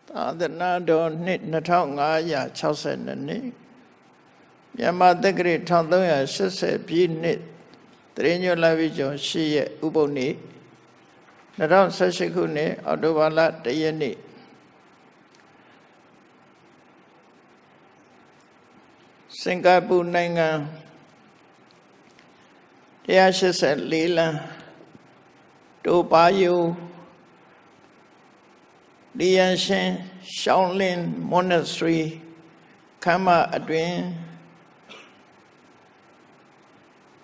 သာသနာတော်နှစ်2562နှစ်မြန်မာတက္ကရာ1380ပြည့်နှစ်တရင်းညွှန်လာပြီးကျော်8ရက်ဥပုသ်နေ့2018ခုနှစ်အောက်တိုဘာလ1ရက်နေ့စင်ကာပူနိုင်ငံ184လမ်းတိုပါယိုဒီယန်ရှင်ရှောင်းလင်း Monastery ခမ်းမအတွင်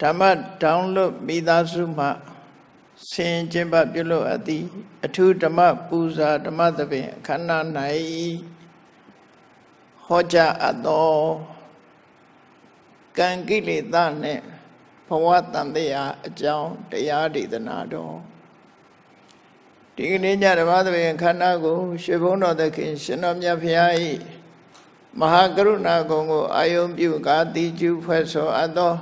ဓမ္မဒေါင်းလွတ်မိသားစုမှဆင်ကျင်းပပြုလုပ်အပ်သည့်အထူးဓမ္မပူဇာဓမ္မသဘင်အခမ်းအနား၌ဟောကြားအပ်သောကံကိလေသာနှင့်ဘဝတန်တရားအကြောင်းတရားဒေသနာတော်ဒီကနေ့ညဓမ္မသဘင်အခမ်းအနားကိုရွှေဘုန်းတော်သခင်ရှင်တော်မြတ်ဖရာ၏မဟာကရုဏာဂုဏ်ကိုအာယုံပြုကာတိကျူဖွဲ့ဆိုအပ်သော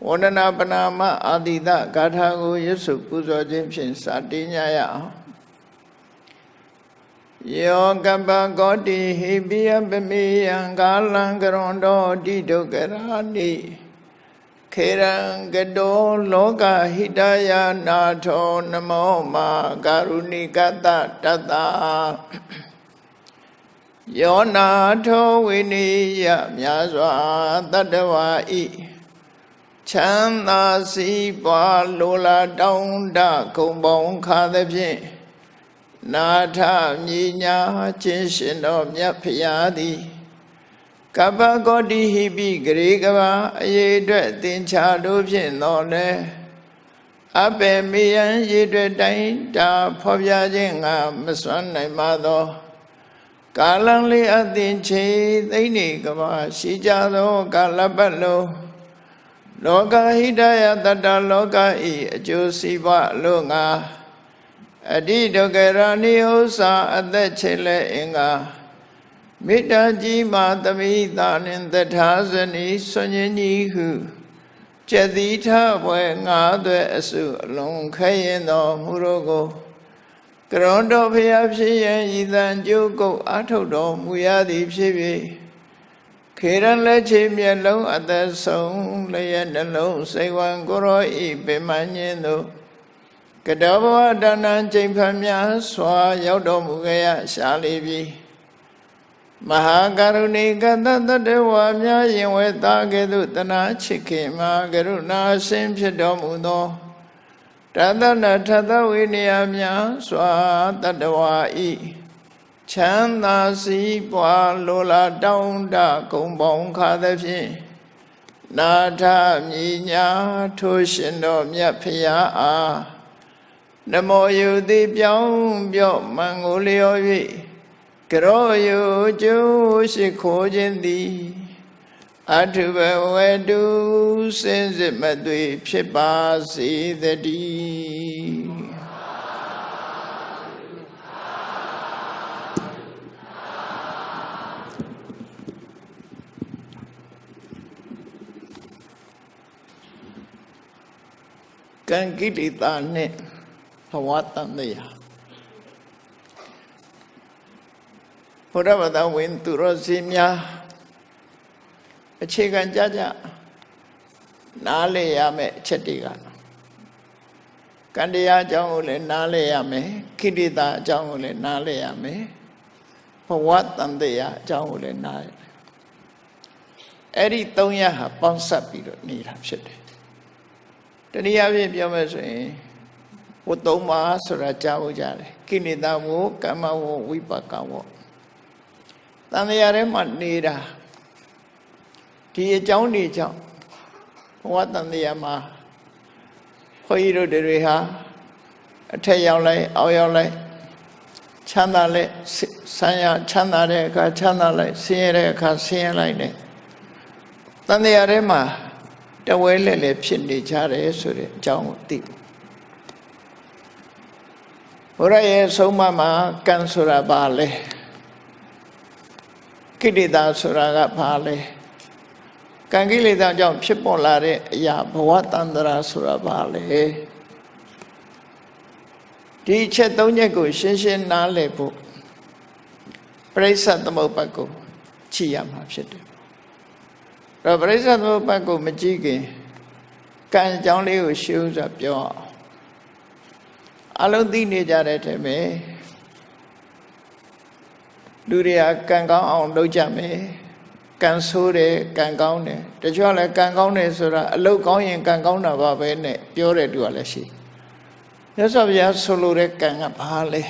ဝန္ဒနာပနာမအာတိတဂါထာကိုရွတ်ဆိုပူဇော်ခြင်းဖြင့်စတင်ကြရအောင်ယောကပ္ပကောတိဟိပိယပမေယံကာလံကရွန်တော်တိဒုက္ခရာနိခေရံကတောလောကဟိတယနာထောနမောမာကာရုဏိကတတတ္တယောနာထောဝိနိယမြတ်စွာတတ္တဝါဤချမ်းသာစီးပွားလိုလားတောင်းတဂုံပေါင်းခါသဖြင့်နာထမြညာခြင်းရှင်တော်မြတ်ဖရာသည်ကပ္ပကောတိဟိပိဂရေကဘာအရေးအတွက်သင်္ချာတို့ဖြင့်တော်လဲအပေမေယံရေအတွက်တိုင်းတာဖော်ပြခြင်းငါမစွမ်းနိုင်ပါသောကာလံလေးအသင်ချေသိနေကဘာရှိကြသောကာလပတ်လုံးလောကဟိတယတတ္တလောကဤအကျိုးစီးပွားလို့ငါအတိဒုက္ခရာနိဥ္စာအသက်ချေလဲအင်္ဂါမေတ္တာကြီးမာသမိသာနှင့်တထာဇနီဆွန်ញင်းကြီးဟုကျက်သီထဘွယ်ငါးသွဲအစုအလုံးခဲရင်တော်မူတော်ကိုကရွန်တော်ဖျားဖြစ်ရင်ဤသံကျုပ်ကုတ်အထုတ်တော်မူရသည်ဖြစ်၍ခေရန်လက်ချေမျက်လုံးအသက်ဆုံးလျက်နှလုံးစိတ်ဝံကိုရောဤပင်မညင်းတို့ကတောဘဝဒါနံချိန်ဖန်များစွာရောက်တော်မူခဲ့ရရှာလိပြီမဟာကရုဏိကတတ္တဝါများရင်ဝဲသားကဲ့သို့တနာချစ်ခင်မှာကရုဏာရှင်ဖြစ်တော်မူသောတသနာထသဝိနည်းများစွာတတ္တဝါဤချမ်းသာစီးပွားလိုလားတောင်းတဂုံပေါင်းခါသဖြင့်နာထမြညာထိုးရှင်တော်မြတ်ဖရာအားနမောယုတိပြောင်းပြော့မန်ကိုလျော်၍ကရောယုကျိုးရှိခိုးခြင်းသည်အထုဘဝတုစင်စစ်မသွေဖြစ်ပါစေတည်းကံကိလေသာနှင့်ဘဝတန်တရားဘုရားဘာသာဝင်သူတော်စင်များအခြေခံကြကြနားလည်ရမယ်အချက်တွေကကံတရားအကြောင်းကိုလည်းနားလည်ရမယ်ခိတ္တတာအကြောင်းကိုလည်းနားလည်ရမယ်ဘဝတန်တရားအကြောင်းကိုလည်းနားလည်အဲ့ဒီ၃ရပ်ဟာပေါင်းစပ်ပြီးတော့နေတာဖြစ်တယ်တနည်းအားဖြင့်ပြောမယ်ဆိုရင်ဝတ္တုံမာဆိုတာကြားဖို့ကြတယ်ကိလေသာဝကမ္မဝဝိပါကဝတန်တရားထဲမှာနေတာဒီအကြောင်းတွေကြောင့်ဘဝတန်တရားမှာခွန်ကြီးတို့တွေဟာအထက်ရောက်လိုက်အောက်ရောက်လိုက်ချမ်းသာလဲဆန်းရချမ်းသာတဲ့အခါချမ်းသာလိုက်ဆင်းရဲတဲ့အခါဆင်းရဲလိုက်တယ်တန်တရားထဲမှာတဝဲလဲလဲဖြစ်နေကြတယ်ဆိုတဲ့အကြောင်းကိုသိဘုရားရဲ့ဆုံးမမှာကံဆိုတာဘာလဲကိလေသာဆိုတာကဘာလဲကံကိလေသာကြောင့်ဖြစ်ပေါ်လာတဲ့အရာဘဝတန္တရာဆိုတာဘာလဲဒီချက်၃ချက်ကိုရှင်းရှင်းနားလည်ဖို့ ပရိစ္ဆသမုပ္ပါဒ်ကိုကြည့်ရမှာဖြစ်တယ်တော့ပရိစ္ဆသမုပ္ပါဒ်ကိုမကြည့်ခင်ကံအကြောင်းလေးကိုရှင်းဥစွာပြောအောင်အလုံးသိနေကြတဲ့ထဲမှာလူတွေကကံကောင်းအောင်လုပ်ကြမယ်ကံဆိုးတယ်ကံကောင်းတယ်တချို့ကလည်းကံကောင်းတယ်ဆိုတာအလုပ်ကောင်းရင်ကံကောင်းတာပါပဲနဲ့ပြောတဲ့သူကလည်းရှိမြတ်စွာဘုရားဆိုလိုတဲ့ကံကဘာလဲ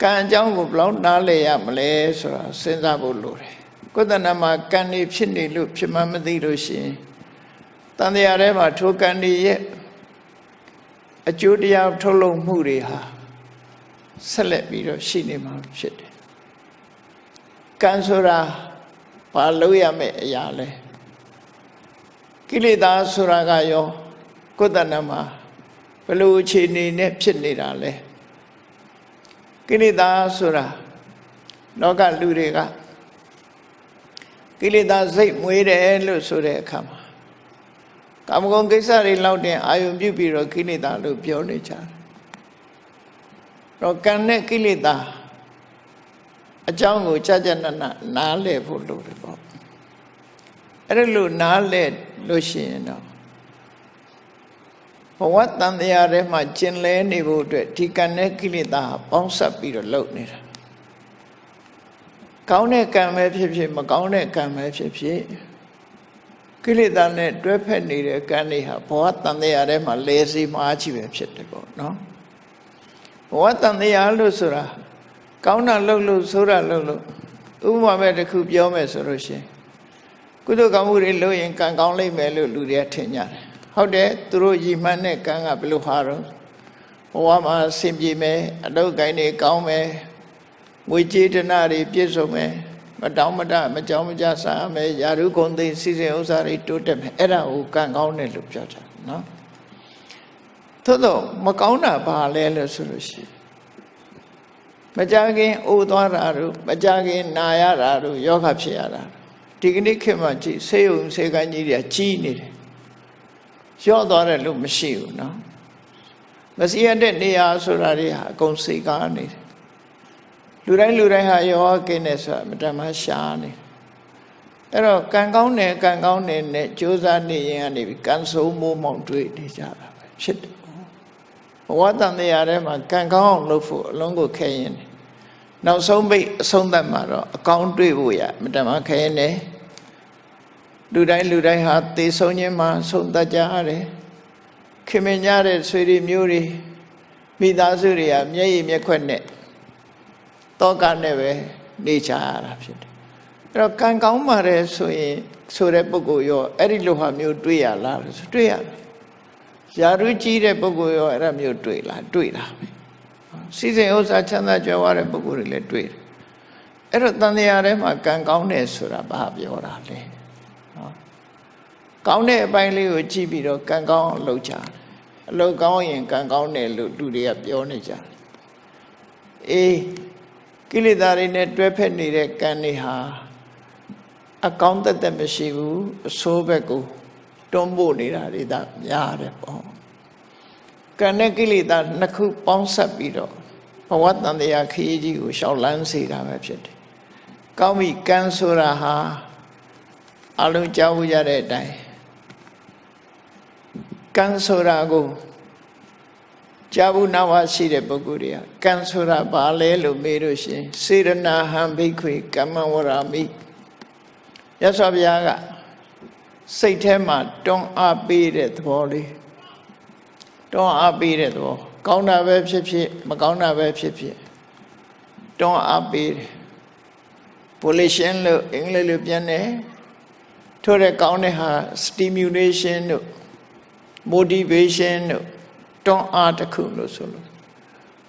ကံအကြောင်းကိုဘယ်လောက်နားလည်ရမလဲဆိုတာစဉ်းစားဖို့လိုတယ်ကိုယ်တဏ္ဍမှာကံနေဖြစ်နေလို့ဖြစ်မှမသိလို့ရှိရင်တန်တရားထဲမှာထိုကံတွေရဲ့အကျိုးတရားထုတ်လုပ်မှုတွေဟာဆက်လက်ပြီးတော့ရှိနေမှာဖြစ်တယ်ကံဆိုတာဘာလို့ရမယ့်အရာလဲကိလေသာဆိုတာကရောကိုယ်တဏ္ဍမှာဘယ်လိုအခြေအနေနဲ့ဖြစ်နေတာလဲကိလေသာဆိုတာလောကလူတွေကကိလေသာစိတ်မွေးတယ်လို့ဆိုတဲ့အခါမှာကာမဂုဏ်ကိစ္စတွေလောက်တင်အာယုံပြုပြီးတော့ကိလေသာလို့ပြောနေကြတယ်တော့ကံနဲ့ကိလေသာအကြောင်းကိုကြာကြာနားလည်ဖို့လိုတယ်ပေါ့အဲ့ဒါလို့နားလည်လို့ရှိရင်တော့ဘဝတန်တရားထဲမှာကျင်လဲနေဖို့အတွက်ဒီကံနဲ့ကိလေသာပေါင်းစပ်ပြီးတော့လုပ်နေတာကောင်းတဲ့ကံပဲဖြစ်ဖြစ်မကောင်းတဲ့ကံပဲဖြစ်ဖြစ်ကိလေသာနဲ့တွဲဖက်နေတဲ့ကံတွေဟာဘဝတန်တရားထဲမှာလဲစီမှားချပဲဖြစ်တယ်ပေါ့နော်ဘဝတန်တရားလို့ဆိုတာကောင်းတာလုပ်လို့ဆိုးတာလုပ်လို့ဥပမာမဲ့တစ်ခုပြောမယ်ဆိုလို့ရှိရင်ကုသိုလ်ကောင်းမှုတွေလုပ်ရင်ကံကောင်းလိမ့်မယ်လို့လူတွေကထင်ကြတယ်ဟုတ်တယ်သူတို့ရည်မှန်းတဲ့ကံကဘယ်လိုဟာတော့ဘဝမှာဆင်ပြေမယ်အလုပ်ကိုင်းတွေကောင်းမယ်ငွေကြေးဒနာတွေပြည့်စုံမယ်မတောင်းမတမကြောင်းမကြစားမယ်ယာရုဂုံသိစီစဉ်ဥစ္စာတွေတိုးတက်မယ်အဲ့ဒါကိုကံကောင်းတယ်လို့ပြောကြတယ်နော်သို့တော့မကောင်းတာဘာလဲလို့ဆိုလို့ရှိရင်မကြခင်အိုးသွားတာတို့မကြခင်နာရတာတို့ယောဂဖြစ်ရတာဒီကနေ့ခေတ်မှာကြည့်ဆေးရုံဆေးကန်းကြီးတွေကကြီးနေတယ်ရော့သွားတယ်လို့မရှိဘူးနော်မစီရတဲ့နေရာဆိုတာတွေဟာအကုန်စိတ်ကားနေတယ်လူတိုင်းဟာယောဂကင်းတယ်ဆိုတာမတမရှားနေအဲ့တော့ကံကောင်းတယ်နဲ့ကြိုးစားနေရင်ကနေပြီးကံဆိုးမိုးမောင်တွေ့နေကြတာပဲဖြစ်တယ်ဘဝတန်တရားထဲမှာကံကောင်းအောင်လုပ်ဖို့အလုံးကိုခဲရင်နောက်ဆုံးပိတ်အဆုံးသတ်မှာတော့အကောင်းတွေ့ဖို့ရမတမခဲရင်တယ်လူတိုင်းဟာသေဆုံးခြင်းမှာဆုံးတတ်ကြရတယ်ခင်မင်ကြတဲ့ဆွေတွေမျိုးတွေမိသားစုတွေကမျက်ရည်မျက်ခွက်နဲ့တောကနဲ့ပဲနေချရတာဖြစ်တယ်အဲ့တော့ကံကောင်းပါတယ်ဆိုရင်ဆိုတဲ့ပုဂ္ဂိုလ်ရောအဲ့ဒီလိုဟာမျိုးတွေ့ရလားဆိုတွေ့ရတယ်ယာရုကြီးတဲ့ပုဂ္ဂိုလ်ရောအဲ့ဒါမျိုးတွေ့လားတွေ့တာပဲစီစဉ်ဥစ္စာချမ်းသာကြွယ်ဝတဲ့ပုဂ္ဂိုလ်တွေလည်းတွေ့တယ်အဲ့တော့တန်တရားထဲမှာကံကောင်းတယ်ဆိုတာဘာပြောတာလဲနော်ကောင်းတဲ့အပိုင်းလေးကိုကြည့်ပြီးတော့ကံကောင်းအောင်လုပ်ကြတယ်အလုပ်ကောင်းရင်ကံကောင်းတယ်လို့လူတွေကပြောနေကြတယ်အေးကိလေသာတွေနဲ့တွဲဖက်နေတဲ့ကံတွေဟာအကောင်းသက်မရှိဘူးအဆိုးဘက်ကိုတွန်းပို့နေတာတွေဒါများတယ်ပေါ့ကံနဲ့ကိလေသာနှစ်ခုပေါင်းစပ်ပြီးတော့ဘဝတန်တရားခရီးကြီးကိုရှောက်လန်းစေတာပဲဖြစ်တယ်ကောင်းပြီကံဆိုတာဟာအလုံးကြောက်ရတဲ့အတိုင်းကံဆိုတာကိုကြာဘူးနာဝရှိတဲ့ပုဂ္ဂိုလ်တွေကကံဆိုတာဘာလဲလို့မေးလို့ရှိရင်စေရနာဟံဘိက္ခွေကမ္မဝရမိရသော်ဘုရားကစိတ်ထဲမှာတွန်းအားပေးတဲ့သဘောလေးတွန်းအားပေးတဲ့သဘောကောင်းတာပဲဖြစ်ဖြစ်မကောင်းတာပဲဖြစ်ဖြစ်တွန်းအားပေးတယ် pollution လို့အင်္ဂလိပ်လိုပြန်တယ်ထို့တဲ့ကောင်းတဲ့ဟာ stimulation တို့ motivation တို့တွန်းအားတစ်ခုလို့ဆိုလို့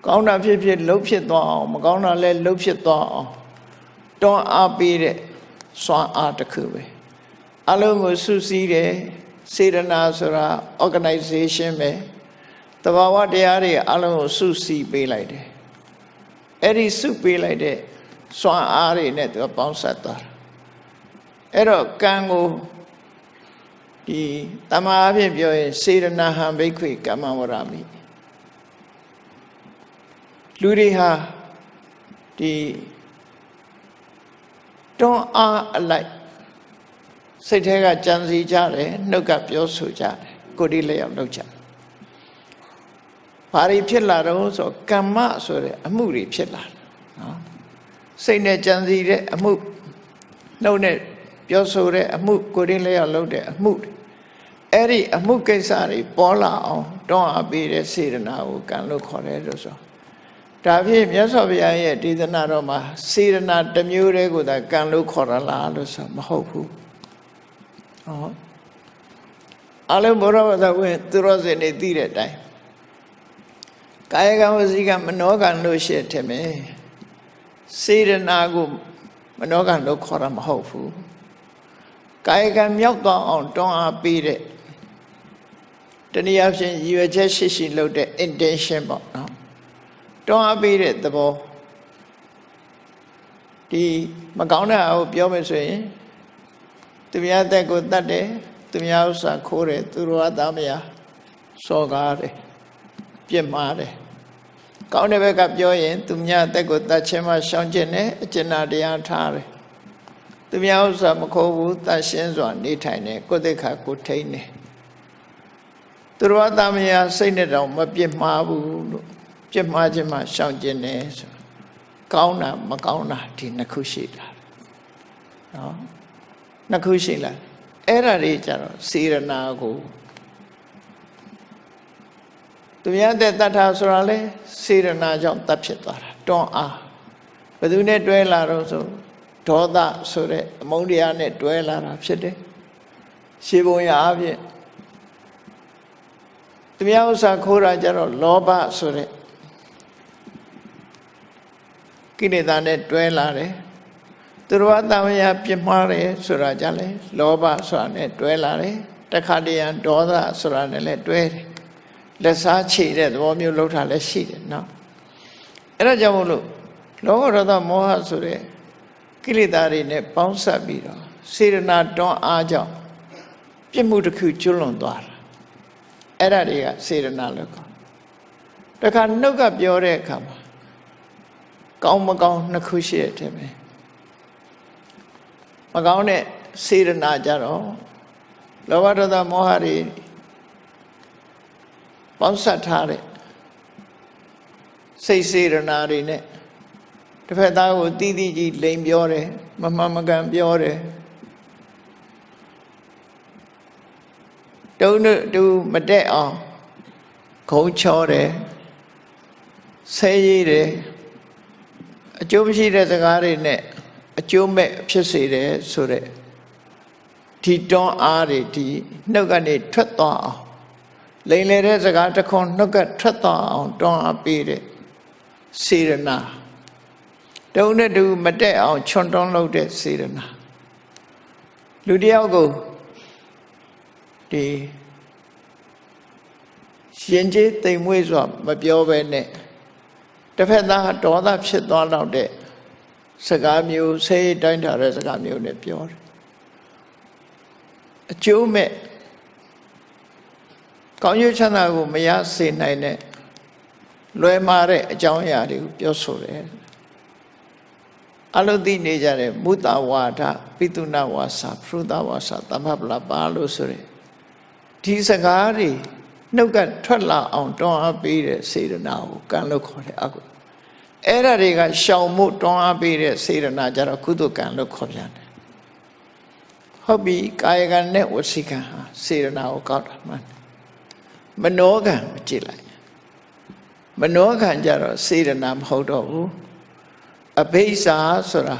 ကောင်းတာဖြစ်ဖြစ်လှုပ်ဖြစ်သွားအောင်မကောင်းတာလည်းလှုပ်ဖြစ်သွားအောင်တွန်းအားပေးတဲ့စွမ်းအားတစ်ခုပဲအလုံးကိုစုစည်းတယ်စေတနာဆိုတာ organization ပဲတဘာဝတရားတွေအလုံးကိုစုစည်းပေးလိုက်တယ်အဲ့ဒီစုပေးလိုက်တဲ့စွမ်းအားတွေနဲ့သူပေါင်းစပ်သွားတာအဲ့တော့ကံကိုဒီတမန်အဖြစ်ပြောရင်စေရနာဟံဘိက္ခွေကမ္မဝရမိလူတွေဟာ ဒီတွန်းအားအလိုက်စိတ်ထဲကကြံစည်ကြတယ်နှုတ်ကပြောဆိုကြတယ်ကိုယ်ဒီလျောက်လုပ်ကြဘာတွေဖြစ်လာတော့ဆိုကမ္မဆိုတဲ့အမှုတွေဖြစ်လာတယ်နော်စိတ်နဲ့ကြံစည်တဲ့အမှုနှုတ်နဲ့ပြောဆိုတဲ့အမှုကိုယ်ဒီလျောက်လုပ်တဲ့အမှုအဲ့ဒီအမှုကိစ္စတွေပေါ်လာအောင်တွန်းအားပေးတဲ့စေတနာကိုကံလို့ခေါ်တယ်လို့ဆိုဒါဖြင့်မြတ်စွာဘုရားရဲ့ဒေသနာတော်မှာစေတနာတစ်မျိုးတည်းကိုသာကံလို့ခေါ်ရလားလို့ဆိုမဟုတ်ဘူးဟောအလုံးဘောရဝသဝင်သူတော်စင်နေသိတဲ့အတိုင်းကာယကံဝစီကံမနောကံလို့ရှိတယ်မယ်စေတနာကိုမနောကံလို့ခေါ်တာမဟုတ်ဘူးကာယကံမြောက်သွားအောင်တွန်းအားပေးတဲ့တနည်းအားဖြင့်ရည်ရွယ်ချက်ရှိရှိလုပ်တဲ့ intention ပေါ့နော်တွန်းအားပေးတဲ့သဘောဒီမကောင်းတဲ့အကိုပြောမယ်ဆိုရင်သူများအသက်ကိုတတ်တယ်သူများဥစ္စာခိုးတယ်သူတို့အသားမယားစော်ကားတယ်ပြစ်မှားတယ်ကောင်းတဲ့ဘက်ကပြောရင်သူများအသက်ကိုတတ်ခြင်းမှရှောင်ကျင်တယ်အကျဉ်းတရားထားတယ်သူများဥစ္စာမခိုးဘူးတတ်ရှင်းစွာနေထိုင်တယ်ကိုယ်သိက္ခာကိုထိန်းတယ်သူတို့အသားမယားစိတ်နဲ့တော့မပြစ်မှားဘူးလို့ပြစ်မှားခြင်းမှရှောင်ကျင်တယ်ဆိုကောင်းတာမကောင်းတာဒီနှစ်ခုရှိလာနော်နှစ်ခုရှိလာအဲ့ဒါတွေကြတော့စေရနာကိုသူများတဲ့တတ်တာဆိုတာလေစေရနာကြောင့်တတ်ဖြစ်သွားတာတွန်းအားဘယ်သူနဲ့တွဲလာတော့ဆိုဒေါသဆိုတဲ့အမုန်းတရားနဲ့တွဲလာတာဖြစ်တယ်ရှင်းပုံရအဖြစ်သူများဥစ္စာခိုးတာကြတော့လောဘဆိုတဲ့ကိလေသာနဲ့တွဲလာတယ်သူတို့အတ္တမယပြစ်မှားတယ်ဆိုတာကြလဲလောဘဆိုတာနဲ့တွဲလာတယ်တခါတည်းရန်ဒေါသဆိုတာနဲ့လည်းတွဲတယ်လက်စားချေတဲ့သဘောမျိုးလှုပ်တာလည်းရှိတယ်နော်အဲ့ဒါကြောင့်မို့လို့လောဘဒေါသမောဟဆိုတဲ့ကိလေသာတွေနဲ့ပေါင်းစပ်ပြီးတော့စေတနာတွန်းအားကြောင့်ပြစ်မှုတစ်ခုကျွလွန်သွားတာအဲ့ဒါတွေကစေတနာလို့ခေါ်တခါနှုတ်ကပြောတဲ့အခါမှာကောင်းမကောင်းနှစ်ခုရှိတယ်ပဲမကောင်းတဲ့စေတနာကြတော့လောဘဒေါသမောဟတွေပေါင်းစပ်ထားတဲ့စိတ်စေတနာတွေနဲ့တစ်ဖက်သားကိုတီးတီးကြီးလိန်ပြောတယ်မမှန်မကန်ပြောတယ်တုံးတူမတက်အောင်ခုံချောတယ်ဆဲရည်တယ်အကျိုးမရှိတဲ့စကားတွေနဲ့အကျိုးမဲ့ဖြစ်စေတယ်ဆိုတဲ့ဒီတွန်းအားတွေဒီနှုတ်ကနေထွက်သွားအောင်လိမ်လေတဲ့စကားတစ်ခွန်းနှုတ်ကထွက်သွားအောင်တွန်းအားပေးတဲ့စေရနာတုံးနဲ့တူမတက်အောင်ချွန်တွန်းလုပ်တဲ့စေရနာလူတယောက်ကိုဒီရှင်ကျေးတိမ်မွေးစွာမပြောဘဲနဲ့တစ်ဖက်သားဒေါသဖြစ်သွားတော့တဲ့စကားမျိုးဆေးတိုင်းထားတဲ့စကားမျိုးနဲ့ပြောတယ်အကျိုးမဲ့ကောင်းကျိုးချမ်းသာကိုမရစေနိုင်တဲ့လွယ်မာတဲ့အကြောင်းအရာတွေကိုပြောဆိုတယ်အလုသိနေကြတဲ့မုတ္တဝါဒပိတုဏဝါစာဖရုဒဝါစာသမ္မပလပါလို့ဆိုရယ်ဒီစကားတွေနှုတ်ကထွက်လာအောင်တွန်းအားပေးတဲ့စေတနာကိုကံလို့ခေါ်တယ်အခုအဲ့ဒါတွေကရှောင်မှုတွန်းအားပေးတဲ့စေတနာကြတော့ကုသကံလို့ခေါ်ပြန်တယ်ဟုတ်ပြီကာယကံနဲ့ဝစီကံဟာစေတနာကိုကောက်တာမှန်မနောကံကိုကြည့်လိုက်မနောကံကြတော့စေတနာမဟုတ်တော့ဘူးအဘိဇ္ဇာဆိုတာ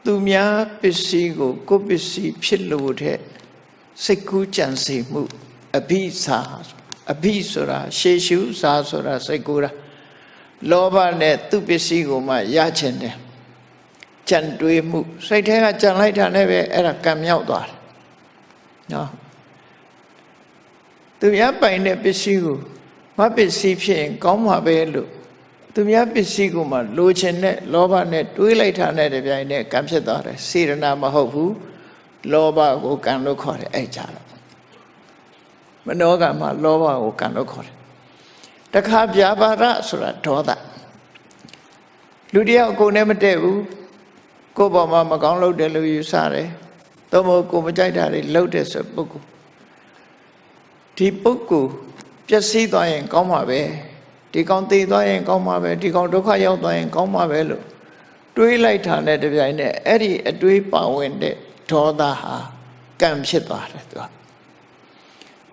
သူများပစ္စည်းကိုကိုယ်ပစ္စည်းဖြစ်လို့တဲ့စိတ်ကူးကြံစည်မှုအဘိဇ္ဇာအဘိဆိုတာရှေရှုဇာဆိုတာစိတ်ကူးတာလောဘနဲ့သူပစ္စည်းကိုမှရချင်တယ်ကြံတွေးမှုစိတ်ထဲကကြံလိုက်တာနဲ့ပဲအဲ့ဒါကံမြောက်သွားတယ်နော်သူများပိုင်တဲ့ပစ္စည်းကိုမပစ္စည်းဖြစ်ရင်ကောင်းမှာပဲလို့သူများပစ္စည်းကိုမှလိုချင်တဲ့လောဘနဲ့တွေးလိုက်တာနဲ့တပြိုင်နက်ကံဖြစ်သွားတယ်စေရနာမဟုတ်ဘူးလောဘကိုကံလို့ခေါ်တယ်အဲ့ကြတော့မနောကံမှာလောဘကိုကံလို့ခေါ်တယ်တခါဗျာပါဒဆိုတာဒေါသ လူတယောက်ကိုယ်နဲ့မတည့်ဘူးကိုယ်ပေါ်မှာမကောင်းလုပ်တယ်လို့ယူဆတယ်သို့မဟုတ်ကိုယ်မကြိုက်တာတွေလုပ်တယ်ဆိုပုဂ္ဂိုလ်ဒီပုဂ္ဂိုလ်ပျက်စီးသွားရင်ကောင်းမှာပဲဒီကောင်သေသွားရင်ကောင်းမှာပဲဒီကောင်ဒုက္ခရောက်သွားရင်ကောင်းမှာပဲလို့တွေးလိုက်တာနဲ့တပြိုင်နက်အဲ့ဒီအတွေးပါဝင်တဲ့ဒေါသဟာကံဖြစ်သွားတယ်သူက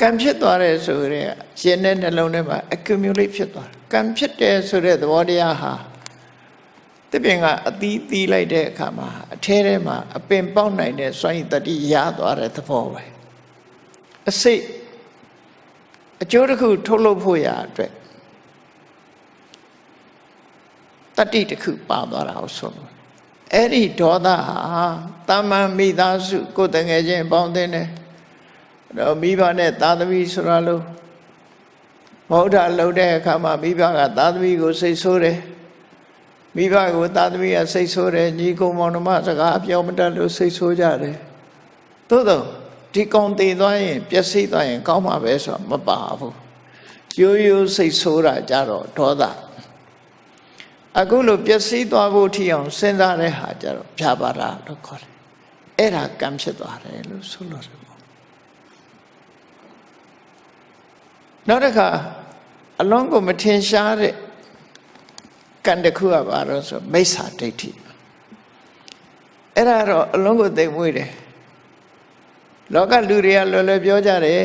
ကံဖြစ်သွားတယ်ဆိုရဲရှင်တဲ့နှလုံးထဲမှာ accumulate ဖြစ်သွားတယ်ကံဖြစ်တယ်ဆိုတဲ့သဘောတရားဟာတပင်ကအသီးသီးလိုက်တဲ့အခါမှာအထဲထဲမှာအပင်ပေါက်နိုင်တဲ့စွမ်းရည်တတိရသွားတဲ့သဘောပဲအစိတ်အကျိုးတစ်ခုထုတ်လုပ်ဖို့ရအတွက်တတိတစ်ခုပါသွားတာကိုဆိုလို့အဲ့ဒီဒေါသဟာတာမန်မိသားစုကိုယ်တငယ်ချင်းပေါင်းတဲ့နဲ့တော့မိဘနဲ့သားသမီးဆိုတာလို့မဟုတ်တာလုပ်တဲ့အခါမှာမိဘကသားသမီးကိုစိတ်ဆိုးတယ်မိဘကိုသားသမီးကစိတ်ဆိုးတယ်ညီကောင်မောင်နှမစကားပြောမတတ်လို့စိတ်ဆိုးကြတယ်သို့တော့ဒီကောင်တည်သွားရင်ပျက်စီးသွားရင်ကောင်းမှာပဲဆိုတော့မပါဘူးရိုးရိုးစိတ်ဆိုးတာကြတော့ဒေါသအခုလိုပျက်စီးသွားဖို့ထီအောင်စဉ်းစားတဲ့ဟာကြတော့ဖြာပါတာလို့ခေါ်တယ်အဲ့ဒါကံဖြစ်သွားတယ်လို့ဆိုလို့ရတယ်နောက်တစ်ခါအလုံးကိုမထင်ရှားတဲ့ကံတစ်ခုကပါတော့ဆိုမိစ္ဆာဒိဋ္ဌိအဲ့ဒါတော့အလုံးကိုသိမ့်မွေးတယ်လောကလူတွေကလွယ်လွယ်ပြောကြတယ်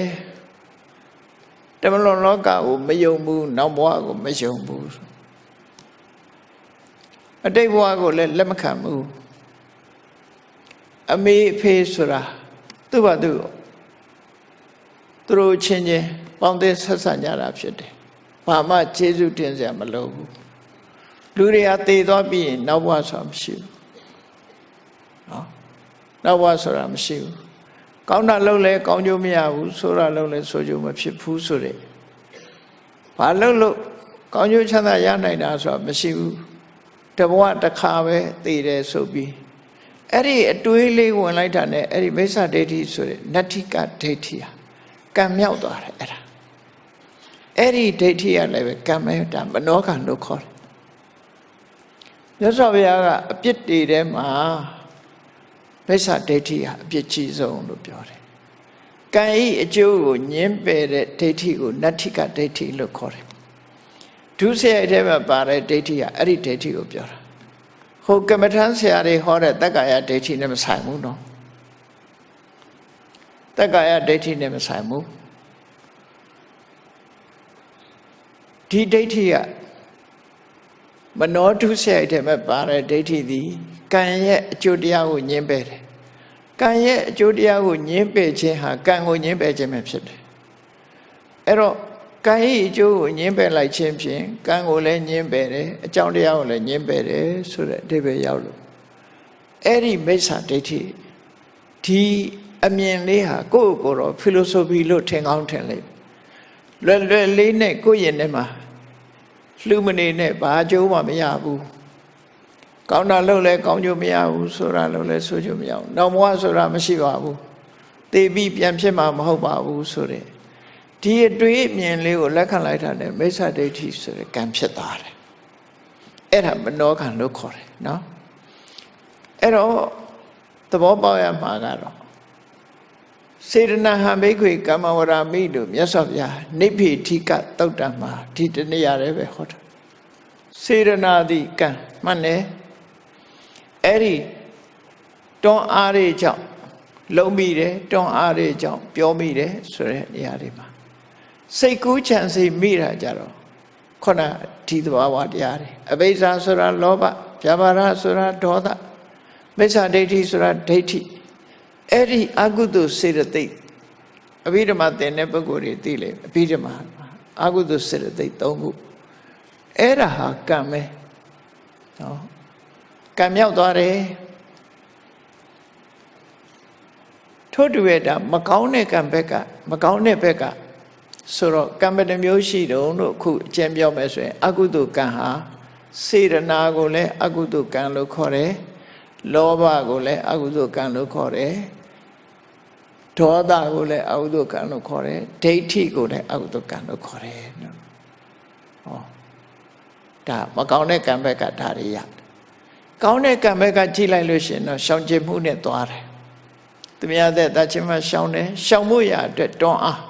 တမလွန်လောကကိုမယုံဘူးနောက်ဘဝကိုမယုံဘူးအတိတ်ဘဝကိုလည်းလက်မခံဘူးအမေအဖေဆိုတာသူ့ဘာသူတို့ချင်းချင်းပေါင်းတဲ့ဆက်ဆံကြတာဖြစ်တယ်ဘာမှကျေးဇူးတင်စရာမလိုဘူးလူတွေကတည်သွားပြီးရင်နောက်ဘဝဆိုတာမရှိဘူးနော်နောက်ဘဝဆိုတာမရှိဘူးကောင်းတာလုပ်လဲကောင်းကျိုးမရဘူးဆိုးတာလုပ်လဲဆိုးကျိုးမဖြစ်ဘူးဆိုတဲ့ဘာလုပ်လို့ကောင်းကျိုးချမ်းသာရနိုင်တာဆိုတာမရှိဘူးတဘဝတစ်ခါပဲတည်တယ်ဆိုပြီးအဲ့ဒီအတွေးလေးဝင်လိုက်တာနဲ့အဲ့ဒီမိစ္ဆာဒိဋ္ဌိဆိုတဲ့နတ္ထိကဒိဋ္ဌိဟာကံမြောက်သွားတယ်အဲ့ဒီဒိဋ္ဌိရလည်းပဲကံမဲ့တာမနောကံလို့ခေါ်တယ်မြတ်စွာဘုရားကအပြစ်တွေထဲမှာမိစ္ဆာဒိဋ္ဌိဟာအပြစ်ကြီးဆုံးလို့ပြောတယ်ကံဤအကျိုးကိုညှင်းပယ်တဲ့ဒိဋ္ဌိကိုနတ္ထိကဒိဋ္ဌိလို့ခေါ်တယ်ဒုစရိုက်ထဲမှာပါတဲ့ဒိဋ္ဌိကအဲ့ဒီဒိဋ္ဌိကိုပြောတာဟိုကမ္မထမ်းဆရာတွေဟောတဲ့တက္ကာယဒိဋ္ဌိနဲ့မဆိုင်ဘူးနော်တက္ကာယဒိဋ္ဌိနဲ့မဆိုင်ဘူးဒီဒိဋ္ဌိကမနောဒုစရိုက်ထဲမှာပါတဲ့ဒိဋ္ဌိသည်ကံရဲ့အကျိုးတရားကိုညှင်းပယ်တယ်ကံရဲ့အကျိုးတရားကိုညှင်းပယ်ခြင်းဟာကံကိုညှင်းပယ်ခြင်းပဲဖြစ်တယ်အဲ့တော့ကံရဲ့အကျိုးကိုညှင်းပယ်လိုက်ခြင်းဖြင့်ကံကိုလည်းညှင်းပယ်တယ်အကြောင်းတရားကိုလည်းညှင်းပယ်တယ်ဆိုတဲ့အဓိပ္ပာယ်ရောက်လို့အဲ့ဒီမိစ္ဆာဒိဋ္ဌိဒီအမြင်လေးဟာကိုယ့်ကိုယ်တော့ philosophy လို့ထင်ကောင်းထင်လိမ့်လွယ်လွယ်လေးနဲ့ကိုယ့်ရင်ထဲမှာလှူမနေနဲ့ဘာအကျိုးမှမရဘူးကောင်းတာလုပ်လဲကောင်းကျိုးမရဘူးဆိုတာလုပ်လဲဆိုကျိုးမရဘူးနောက်ဘဝဆိုတာမရှိပါဘူးသေပြီးပြန်ဖြစ်မှာမဟုတ်ပါဘူးဆိုတဲ့ဒီအတွေ့အမြင်လေးကိုလက်ခံလိုက်တာနဲ့မိစ္ဆာဒိဋ္ဌိဆိုတဲ့ကံဖြစ်သွားတယ်အဲ့ဒါမနောကံလို့ခေါ်တယ်နော်အဲ့တော့သဘောပေါက်ရမှာကတော့စေတနာဟံဘိက္ခွေကမ္မဝရမိလို့မြတ်စွာဘုရားနိဗ္ဗေထိကသုတ်တံမှာဒီတနည်းရတယ်ပဲဟောတာစေတနာသည်ကံမှန်တယ်အဲ့ဒီတွန်းအားတွေကြောင့်လုံးမိတယ်တွန်းအားတွေကြောင့်ပြောမိတယ်ဆိုတဲ့နေရာတွေမှာစိတ်ကူးချမ်းစိတ်မိတာကြတော့ခုနဒီသဘာဝတရားတွေအဘိဇ္ဇာဆိုတာလောဘဗျာပါဒဆိုတာဒေါသမိစ္ဆာဒိဋ္ဌိဆိုတာဒိဋ္ဌိအဲ့ဒီအကုသိုလ်စေတသိက်အဘိဓမ္မာသင်တဲ့ပုဂ္ဂိုလ်တွေသိလေအဘိဓမ္မာအကုသိုလ်စေတသိက်၃ခုအဲ့ဒါဟာကံပဲနော်ကံမြောက်သွားတယ်ထို့တူရဲ့ဒါမကောင်းတဲ့ကံဘက်ကမကောင်းတဲ့ဘက်ကဆိုတော့ကံဘယ်နှမျိုးရှိတုံးလို့အခုအကျဉ်းပြောမယ်ဆိုရင်အကုသိုလ်ကံဟာစေတနာကိုလည်းအကုသိုလ်ကံလို့ခေါ်တယ်လောဘကိုလည်းအကုသိုလ်ကံလို့ခေါ်တယ်ဒေါသကိုလည်းအကုသိုလ်ကံလို့ခေါ်တယ်ဒိဋ္ဌိကိုလည်းအကုသိုလ်ကံလို့ခေါ်တယ်နော်ဟောဒါမကောင်းတဲ့ကံဘက်ကဒါတွေရ ကောင်းတဲ့ကံဘက်ကကြည့်လိုက်လို့ရှင်တော့ရှောင်ကျဉ်မှုနဲ့သွားတယ်သူများတဲ့တချင်းမှရှောင်တယ်ရှောင်မှုရအတွက်တွန်းအား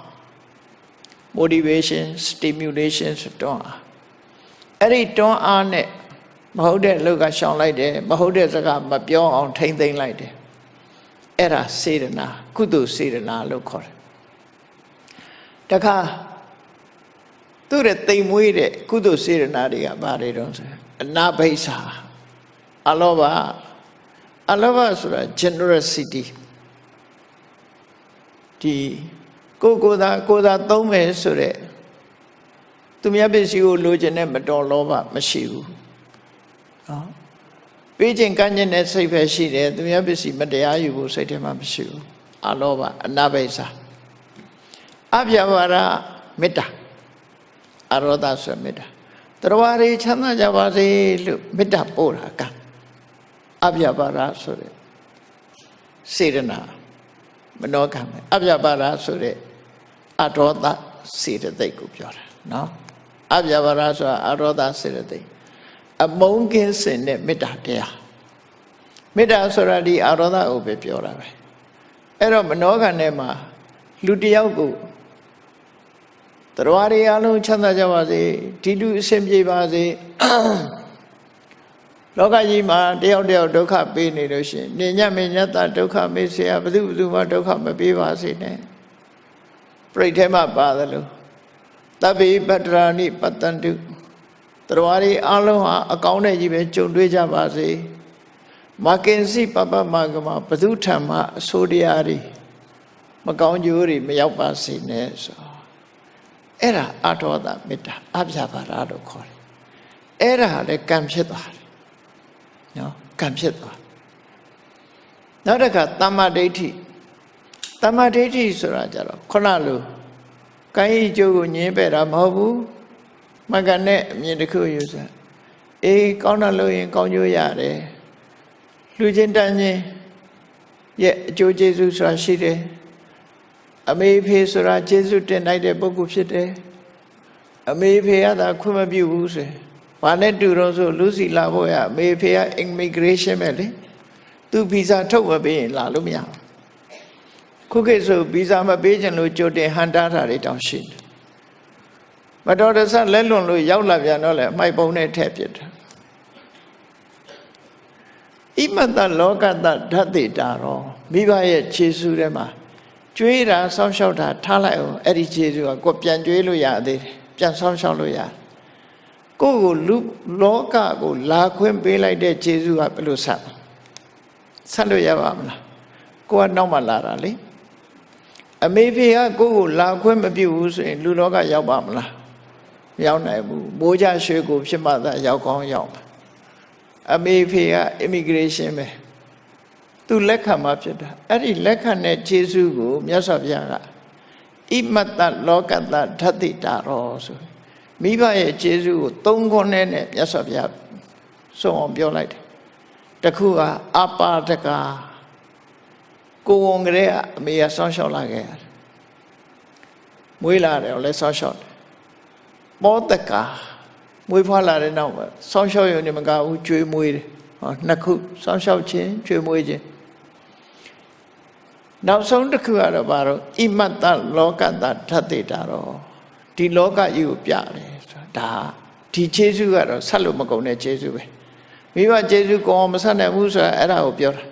motivation stimulation ဆိုတွန်းအားအဲ့ဒီတွန်းအားနဲ့မဟုတ်တဲ့လူကရှောင်လိုက်တယ်မဟုတ်တဲ့စကားမပြောအောင်ထိမ့်သိမ့်လိုက်တယ်အဲ့ဒါစေတနာကုသိုလ်စေတနာလို့ခေါ်တယ်တခါသူ့ရဲ့တိမ်မွေးတဲ့ကုသိုလ်စေတနာတွေကဘာတွေတော့ဆိုအနာဘိဆာအလောဘဆိုတာ generosity ဒီကိုသာသုံးမယ်ဆိုတဲ့သူများပစ္စည်းကိုလိုချင်တဲ့မတော်လောဘမရှိဘူးနော်ပေးခြင်းကမ်းခြင်းနဲ့စိတ်ပဲရှိတယ်သူများပစ္စည်းမတရားယူဖို့စိတ်ထဲမှာမရှိဘူးအလောဘအနာဘိဆာအပြဘာရမေတ္တာအရောဒဆိုမေတ္တာတရားတွေချမ်းသာကြပါစေလို့မေတ္တာပို့တာကအပြဘာရဆိုတဲ့စေတနာမနောကံပဲအပြဘာရဆိုတဲ့အရောဒစေတသိက်ကိုပြောတာနော်အပြဘာရဆိုတာအရောဒစေတသိက်အမုန်းကင်းစင်တဲ့မေတ္တာတရားမေတ္တာဆိုတာဒီအရောဒကိုပဲပြောတာပဲအဲ့တော့မနောကံထဲမှာလူတယောက်ကိုတရားတွေအလုံးချမ်းသာကြပါစေဒီလူအဆင်ပြေပါစေလောကကြီးမှာတယောက်ဒုက္ခပေးနေလို့ရှိရင်နေညမညတဒုက္ခမေ့เสียဘယ်သူမှဒုက္ခမပေးပါစေနဲ့ပြိဋ္ဌဲမှာပါတယ်လို့တဗ္ဗေပတ္တရာနိပတ္တန္တုတရားတွေအလုံးဟာအကောင်းတဲ့ကြီးပဲကြုံတွေ့ကြပါစေမကင်စီပပမကမဘသူထံမှအဆိုးတရားတွေမကောင်းကျိုးတွေမရောက်ပါစေနဲ့ဆိုအဲ့ဒါအထောဒမေတ္တာအပြဘာရလို့ခေါ်တယ်အဲ့ဒါလည်းကံဖြစ်သွားတယ်နော်ကံဖြစ်သွားနောက်တစ်ခါတမ္မာဒိဋ္ဌိဆိုတာကြတော့ခုနလိုကိုင်းဤကျိုးကိုညင်းပယ်တာမဟုတ်ဘူးမကနဲ့အမြင်တစ်ခုယူစားအေးကောင်းတာလို့ရင်ကောင်းကျိုးရတယ်လူချင်းတန်းချင်းရဲ့အကျိုးကျေးဇူးဆိုတာရှိတယ်အမေဖေဆိုတာကျေးဇူးတင်လိုက်တဲ့ပုဂ္ဂိုလ်ဖြစ်တယ်အမေဖေကသာခွင့်မပြုဘူးဆိုဘာနဲ့တူတော့ဆိုလူစီလာဖို့ရအမေဖေက immigration ပဲလေသူဗီဇာထုတ်မပေးရင်လာလို့မရဘူးခုခေတ်ဆိုဗီဇာမပေးချင်လို့ကြိုတင်ဟန်တားတာတွေတောင်ရှိတယ်မတော်တဆလက်လွန်လို့ရောက်လာပြန်တော့လေအမိုက်ပုံနဲ့ထည့်ပြစ်တယ်ဣမတလောကတဓာတိတာရောမိဘရဲ့ခြေဆုထဲမှာကျွေးတာစောင့်ရှောက်တာထားလိုက်အောင်အဲ့ဒီခြေဆုကကိုပြန်ကျွေးလို့ရသေးတယ်ပြန်စောင့်ရှောက်လို့ရကိုယ့်ကိုလူလောကကိုလာခွင့်ပေးလိုက်တဲ့ခြေဆုကဘယ်လိုဆက်လို့ရပါမလားကိုကနောက်မှလာတာလေအမေဖေကကိုယ့်ကိုလာခွင့်မပြုဘူးဆိုရင်လူလောကရောက်ပါမလားမရောက်နိုင်ဘူးမိုးကြရွှေကိုဖြစ်မှသာရောက်ကောင်းရောက်အမေဖေက immigration ပဲသူလက်ခံမှဖြစ်တာအဲ့ဒီလက်ခံတဲ့ခြေဆုကိုမြတ်စွာဘုရားကဣမတ္တလောကတ္တဓာတိတာရောဆိုမိဘရဲ့ခြေဆုကို၃ခွန်းနဲ့မြတ်စွာဘုရားဆုံးအောင်ပြောလိုက်တယ်တခုကအပါဒကကိုဝန်ကလေးကအမေကစောင့်ရှောက်လာခဲ့ရတယ်မွေးလာတယ်လည်းစောင့်ရှောက်တယ်မောတကမွေးဖွားလာတဲ့နောက်မှာစောင့်ရှောက်ရုံနဲ့မကဘူးကျွေးမွေးတယ်ဟောနှစ်ခုစောင့်ရှောက်ခြင်းကျွေးမွေးခြင်းနောက်ဆုံးတစ်ခုကတော့ဘာလို့ဣမတ္တလောကတ္တဓာတိတာရောဒီလောကကြီးကိုပြတယ်ဆိုတာဒါဒီခြေဆုကတော့ဆက်လို့မကုန်တဲ့ခြေဆုပဲမိဘခြေဆုကောင်းမဆက်နိုင်ဘူးဆိုတာအဲ့ဒါကိုပြောတာ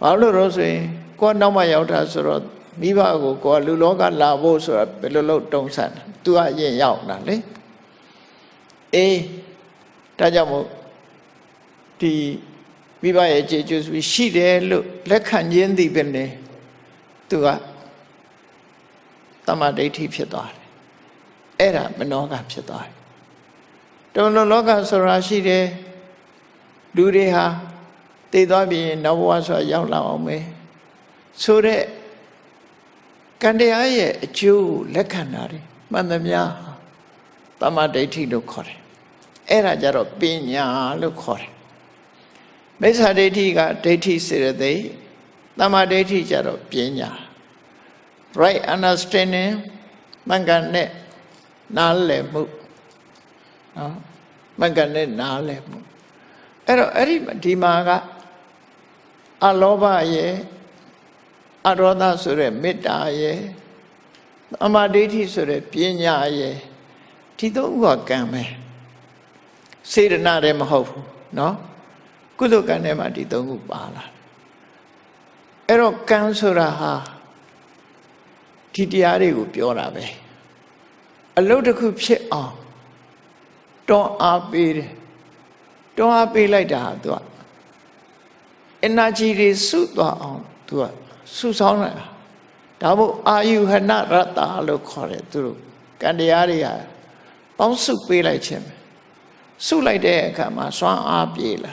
ဘာလို့လို့ဆိုရင်ကိုယ်နောက်မှရောက်တာဆိုတော့မိဘကိုကိုယ်လူလောကလာဖို့ဆိုတာဘယ်လိုလုပ်တုံးဆန်းသူကအရင်ရောက်တာလေအေးဒါကြောင့်မို့ဒီမိဘရဲ့ခြေဆုရှိတယ်လို့လက်ခံခြင်းသည်ပဲလေသူကတမ္မာဒိဋ္ဌိဖြစ်သွားတယ်အဲ့ဒါမနောကဖြစ်သွားတယ်တုံ့လောကဆိုတာရှိတယ်လူတွေဟာတည်သွားပြီးနောက်ဘဝဆိုတာရောက်လာအောင်မယ်ဆိုတဲ့ကံတရားရဲ့အကျိုးလက်ခံတာတွေမှန်သမျှတမ္မာဒိဋ္ဌိလို့ခေါ်တယ်အဲ့ဒါကြတော့ပညာလို့ခေါ်တယ်မိစ္ဆာဒိဋ္ဌိကဒိဋ္ဌိစေတသိက်တမ္မာဒိဋ္ဌိကြတော့ပညာ right understanding မှန်ကန်တဲ့နားလည်မှုနော်မှန်ကန်တဲ့နားလည်မှု အဲ့ဒီမှာကအလောဘရဲ့အရောဓဆိုတဲ့မေတ္တာရဲ့အမဒိဋ္ဌိဆိုတဲ့ပညာရဲ့ဒီသုံးခုကကံပဲစေတနာလည်းမဟုတ်ဘူးနော်ကုသိုလ်ကံထဲမှာဒီသုံးခုပါလာအဲ့တော့ကံဆိုတာဟာဒီတရားတွေကိုပြောတာပဲအလုပ်တစ်ခုဖြစ်အောင်တွန်းအားပေးတယ်တွန်းအားပေးလိုက်တာဟာသူက energy တွေစုသွားအောင်သူကစုဆောင်းလိုက်တာဒါမို့အာယုဟနရတ္တလို့ခေါ်တယ်သူတို့ကံတရားတွေဟာပေါင်းစုပေးလိုက်ခြင်းပဲစုလိုက်တဲ့အခါမှာစွမ်းအားပြေလာ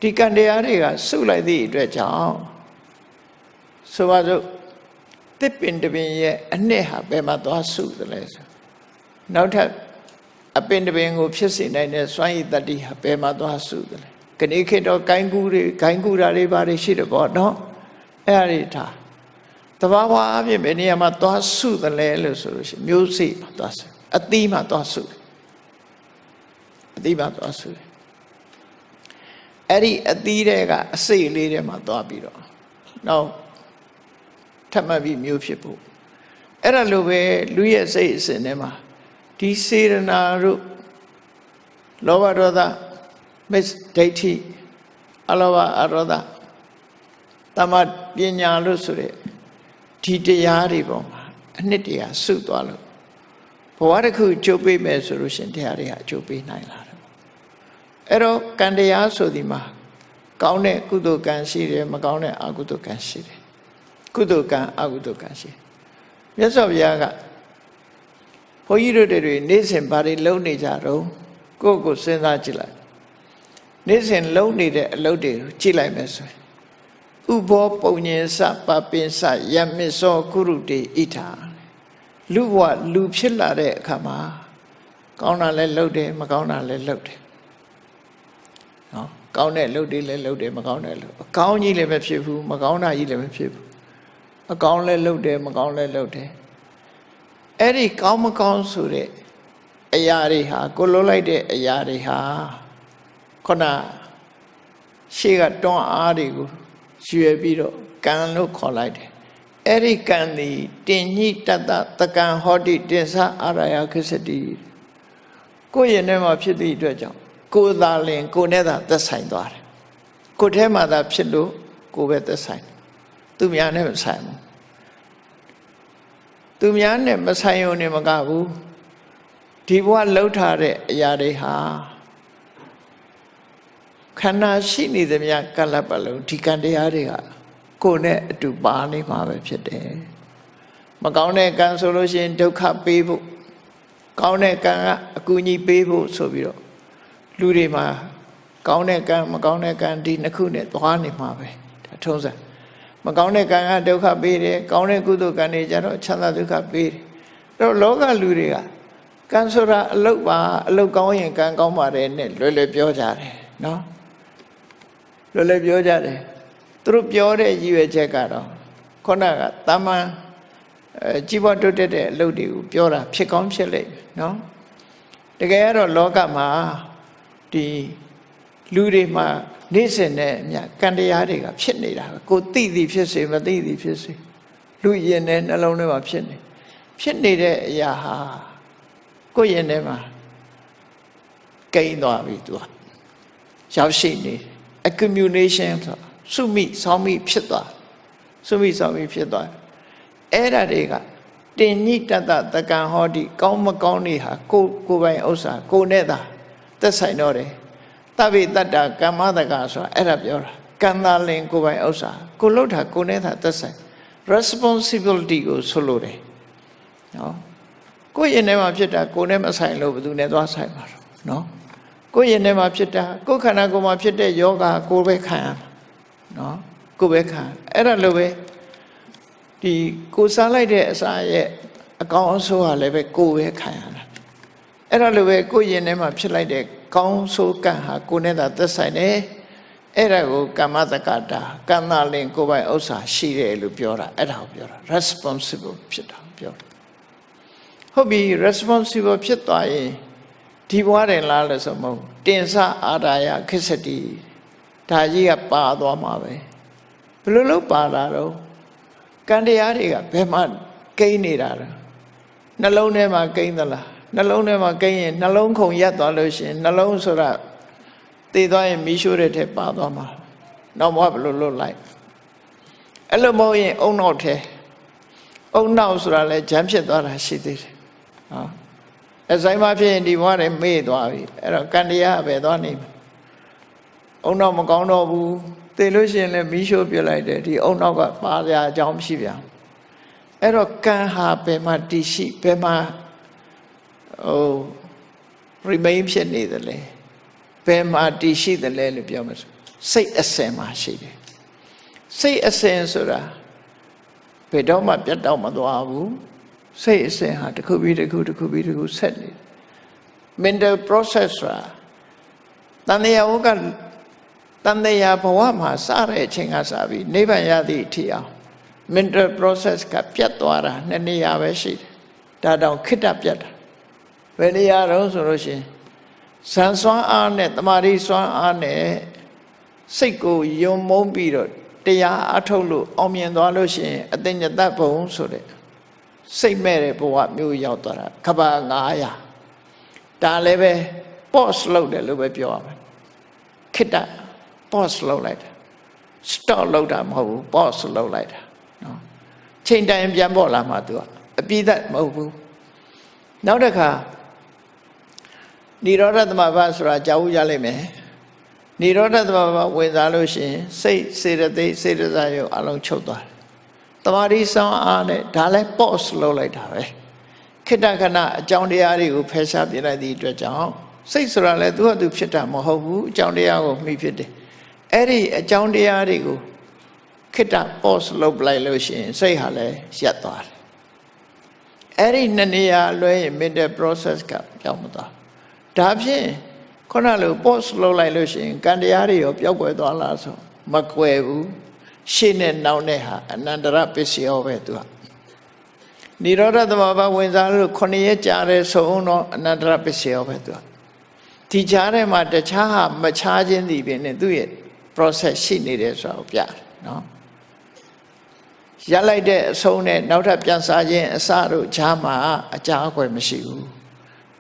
ဒီကံတရားတွေကစုလိုက်သည့်အတွက်ကြောင့်ဆိုပါစို့တစ်ပင်တစ်ပင်ရဲ့အနှစ်ဟာဘယ်မှာသွားစုသလဲဆိုနောက်ထပ်အပင်တစ်ပင်ကိုဖြစ်စေနိုင်တဲ့စွမ်းရည်တတ္တိဟာဘယ်မှာသွားစုသလဲခဏခေတ်တော့ဂိုင်းကူတာတွေဘာတွေရှိတယ်ပေါ့နော်အဲ့ဒါတွေထားတဘာဝအပြင်ဘယ်နေရာမှာသွားစုသလဲလို့ဆိုလို့ရှိရင်မျိုးစေ့မှာသွားစုအသီးမှာသွားစုအသီးမှာသွားစုအဲ့ဒီအသီးတွေကအစိတ်လေးတွေမှာသွားပြီးတော့နောက်ထပ်မှတ်ပြီးမျိုးဖြစ်ဖို့အဲ့ဒါလိုပဲလူရဲ့စိတ်အစဉ်ထဲမှာဒီစေရနာတို့လောဘဒေါသမေတ္တာဒိဋ္ဌိအလောဘအရောဓတမတ်ပညာလို့ဆိုတဲ့ဒီတရားတွေပေါ်မှာအနှစ်တရားစုသွားလို့ဘဝတစ်ခုကြိုးပေးမယ်ဆိုလို့ရှင်တရားတွေဟာကြိုးပေးနိုင်လာတယ်အဲ့တော့ကံတရားဆိုဒီမှာကောင်းတဲ့ကုသိုလ်ကံရှိတယ်မကောင်းတဲ့အကုသိုလ်ကံရှိတယ်ကုသိုလ်ကံအကုသိုလ်ကံရှိမြတ်စွာဘုရားကဘုန်းကြီးတို့တွေနေ့စဉ်ဘာတွေလုပ်နေကြတော့ကိုယ့်ကိုစဉ်းစားကြည့်လိုက်နေ့စဉ်လုပ်နေတဲ့အလုပ်တွေကိုကြည့်လိုက်မယ်ဆိုရင်ဥဘောပုံညင်စပပင်စယမစ္စောကုရုတေဣထာလူဘဝလူဖြစ်လာတဲ့အခါမှာကောင်းတာလည်းလုပ်တယ်မကောင်းတာလည်းလုပ်တယ်နော်ကောင်းတဲ့လုပ်တွေလည်းလုပ်တယ်မကောင်းတဲ့လုပ်အကောင်းကြီးလည်းမဖြစ်ဘူးမကောင်းတာကြီးလည်းမဖြစ်ဘူးအကောင်းလည်းလုပ်တယ်မကောင်းလည်းလုပ်တယ်အဲ့ဒီကောင်းမကောင်းဆိုတဲ့အရာတွေဟာကိုလုံးလိုက်တဲ့အရာတွေဟာခုနရှေ့ကတွန်းအားတွေကိုရွယ်ပြီးတော့ကံလို့ခေါ်လိုက်တယ်အဲ့ဒီကံဒီတင်ညိတတတကံဟောတိတင်္စအာရယခစ္စတိကိုယ့်ရဲ့ထဲမှာဖြစ်သည့်အတွက်ကြောင့်ကိုယ်သာလင်ကိုယ်နဲ့သာသက်ဆိုင်သွားတယ်ကိုယ်ထဲမှာသာဖြစ်လို့ကိုယ်ပဲသက်ဆိုင်သူများနဲ့မဆိုင်ဘူးသူများနဲ့မဆိုင်ရုံနဲ့မကဘူးဒီဘဝလှုပ်ထားတဲ့အရာတွေဟာခန္ဓာရှိနေသမျှကလပ်ပလုံးဒီကံတရားတွေကကိုယ်နဲ့အတူပါနေမှာပဲဖြစ်တယ်မကောင်းတဲ့ကံဆိုလို့ရှိရင်ဒုက္ခပေးဖို့ကောင်းတဲ့ကံကအကူအညီပေးဖို့ဆိုပြီးတော့လူတွေမှာကောင်းတဲ့ကံမကောင်းတဲ့ကံဒီနှစ်ခုနဲ့သွားနေမှာပဲဒါထုံးစံမကောင်းတဲ့ကံကဒုက္ခပေးတယ်ကောင်းတဲ့ကုသိုလ်ကံတွေကျတော့ချမ်းသာဒုက္ခပေးတယ်အဲ့တော့လောကလူတွေကကံဆိုတာအလုတ်ပါအလုတ်ကောင်းရင်ကံကောင်းပါတယ်နဲ့လွယ်လွယ်ပြောကြတယ်နော်လွယ်လွယ်ပြောကြတယ်သူတို့ပြောတဲ့ရည်ရွယ်ချက်ကတော့ခုနကတာမန်ကြီးပွားတိုးတက်တဲ့အလုပ်တွေကိုပြောတာဖြစ်ကောင်းဖြစ်လိမ့်မယ်နော်တကယ်ကတော့လောကမှာဒီလူတွေမှာနေ့စဉ်နဲ့အမျှကံတရားတွေကဖြစ်နေတာကိုသိသည်ဖြစ်စေမသိသည်ဖြစ်စေလူရင်နဲ့နှလုံးထဲမှာဖြစ်နေတဲ့အရာဟာကိုယ့်ရင်ထဲမှာကိန်းသွားပြီသူကရောက်ရှိနေ accumulation ဆိုစုမိဆောင်းမိဖြစ်သွားစုမိဆောင်းမိဖြစ်သွားအဲ့ဒါတွေကတင်ညိတတတကံဟောတိကောင်းမကောင်းတွေဟာကိုယ်ပိုင်ဥစ္စာကိုယ်နဲ့သာသက်ဆိုင်တော့တယ်တဗ္ဗေတ္တကမ္မတကဆိုတာအဲ့ဒါပြောတာကံသာလင်ကိုယ်ပိုင်ဥစ္စာကိုလှုပ်တာကိုယ်နဲ့သာသက်ဆိုင် responsibility ကိုဆိုလိုတယ်နော်ကိုယ့်ရင်ထဲမှာဖြစ်တာကိုယ်နဲ့မဆိုင်လို့ဘယ်သူနဲ့သွားဆိုင်မှာနော်ကိုယ့်ရင်ထဲမှာဖြစ်တာကိုယ်ခန္ဓာကိုယ်မှာဖြစ်တဲ့ယောဂကိုယ်ပဲခံရမှာနော်ကိုယ်ပဲခံအဲ့ဒါလိုပဲဒီကိုစားလိုက်တဲ့အစာရဲ့အကောင်အဆိုးဟာလည်းပဲကိုယ်ပဲခံရတာအဲ့ဒါလိုပဲကိုယ့်ရင်ထဲမှာဖြစ်လိုက်တဲ့ကောင်းဆိုးကံဟာကိုယ်နဲ့သာသက်ဆိုင်တယ်အဲ့ဒါကိုကမ္မတက္ကတာကံသာလင်ကိုယ်ပိုင်ဥစ္စာရှိတယ်လို့ပြောတာအဲ့ဒါကိုပြောတာ responsible ဖြစ်တာပြောဟုတ်ပြီ responsible ဖြစ်သွားရင် ဒီဘွားတယ်လားလို့ဆိုမဟုတ်တင်စအာဒါယခိစ္စတိဒါကြီးကပါသွားမှာပဲဘယ်လိုလုပ်ပါတာတော့ကံတရားတွေကဘယ်မှာကိန်းနေတာလဲနှလုံးထဲမှာကိန်းသလားနှလုံးထဲမှာကိန်းရင်နှလုံးခုန်ရက်သွားလို့ရှိရင်နှလုံးဆိုတာတည်သွားရင်မီးရှို့တဲ့ထဲပါသွားမှာနောက်ဘွားဘယ်လိုလုပ်လိုက်အဲ့လိုမဟုတ်ရင်အုံနောက်ထဲအုံနောက်ဆိုတာလဲဂျမ်းဖြစ်သွားတာရှိသေးတယ်နော်အဆိုင်မဖြစ်ရင်ဒီဘွားတွေမေ့သွားပြီအဲ့တော့ကံတရားပဲသွားနေမှာအုံနောက်မကောင်းတော့ဘူးသိလို့ရှိရင်လည်းမီးရှို့ပြလိုက်တယ်ဒီအုံနောက်ကပါရအကြောင်းမရှိပြန်အဲ့တော့ကံဟာဘယ်မှာတည်ရှိဘယ်မှာremain ဖြစ်နေတယ်လဲဘယ်မှာတည်ရှိတယ်လဲလို့ပြောမှာစိတ်အစဉ်မှာရှိတယ်စိတ်အစဉ်ဆိုတာဘယ်တော့မှပြတ်တော့မသွားဘူးစိတ်အစဉ်ဟာတစ်ခုပြီးတစ်ခုတစ်ခုပြီးတစ်ခုဆက်နေ mental process ဆိုတာတန်တရားဝကတန်တရားဘဝမှာစတဲ့အချိန်ကစပြီးနိဗ္ဗာန်ရသည့်အထိအောင် mental process ကပြတ်သွားတာနှစ်နေရာပဲရှိတယ်ဒါတောင်ခိတ္တပြတ်တာဘယ်နေရာတော့ဆိုလို့ရှိရင်ဇန်စွမ်းအားနဲ့တမာရီစွမ်းအားနဲ့စိတ်ကိုယုံမုန်းပြီးတော့တရားအထုတ်လို့အောင်မြင်သွားလို့ရှိရင်အတ္တညတဘုံဆိုတဲ့စိတ်မဲ့တဲ့ဘဝမျိုးရောက်သွားတာခဘာ900ဒါလည်းပဲ pause လုပ်တယ်လို့ပဲပြောရမယ်ခိတ္တ pause လုပ်လိုက်တာ stop လုပ်တာမဟုတ်ဘူး pause လုပ်လိုက်တာနော်ချိန်တိုင်းပြန်ပေါ်လာမှသူကအပြည့်သက်မဟုတ်ဘူးနောက်တစ်ခါនិရောဓသမဘဆိုတာကြားဦးရလိမ့်မယ်និရောဓသမဘဝင်စားလို့ရှိရင်စိတ်စေတသိက်စေတစာရုပ်အလုံးချုပ်သွားတယ်တမာရီဆောင်အားနဲ့ဒါလည်း pause လုပ်လိုက်တာပဲခိတ္တခဏအကြောင်းတရားတွေကိုဖယ်ရှားပြလိုက်သည့်အတွက်ကြောင့်စိတ်ဆိုတာလည်းသူ့ဟာသူဖြစ်တာမဟုတ်ဘူးအကြောင်းတရားကိုမှီဖြစ်တယ်အဲ့ဒီအကြောင်းတရားတွေကိုခိတ္တ pause လုပ်လိုက်လို့ရှိရင်စိတ်ဟာလည်းရပ်သွားတယ်အဲ့ဒီနှစ်နေရာလွဲရင် mental process ကပြောင်းမသွားဒါဖြင့်ခုနလို pause လုပ်လိုက်လို့ရှိရင်ကံတရားတွေရောပျောက်ကွယ်သွားလားဆိုမကွယ်ဘူးရှေ့နဲ့နောက်နဲ့ဟာအနန္တရပစ္စယောပဲသူကនិရောဓသမဘဝင်စားလို့9ရက်ကြာတဲ့ဆုံးတော့အနန္တရပစ္စယောပဲသူကဒီကြားထဲမှာတခြားဟာမခြားခြင်းသည်ပင်နဲ့သူ့ရဲ့ process ရှိနေတယ်ဆိုတာကိုပြတယ်နော်ရလိုက်တဲ့အဆုံးနဲ့နောက်ထပ်ပြန်စားခြင်းအစတို့ခြားမှာအကြာအကွယ်မရှိဘူး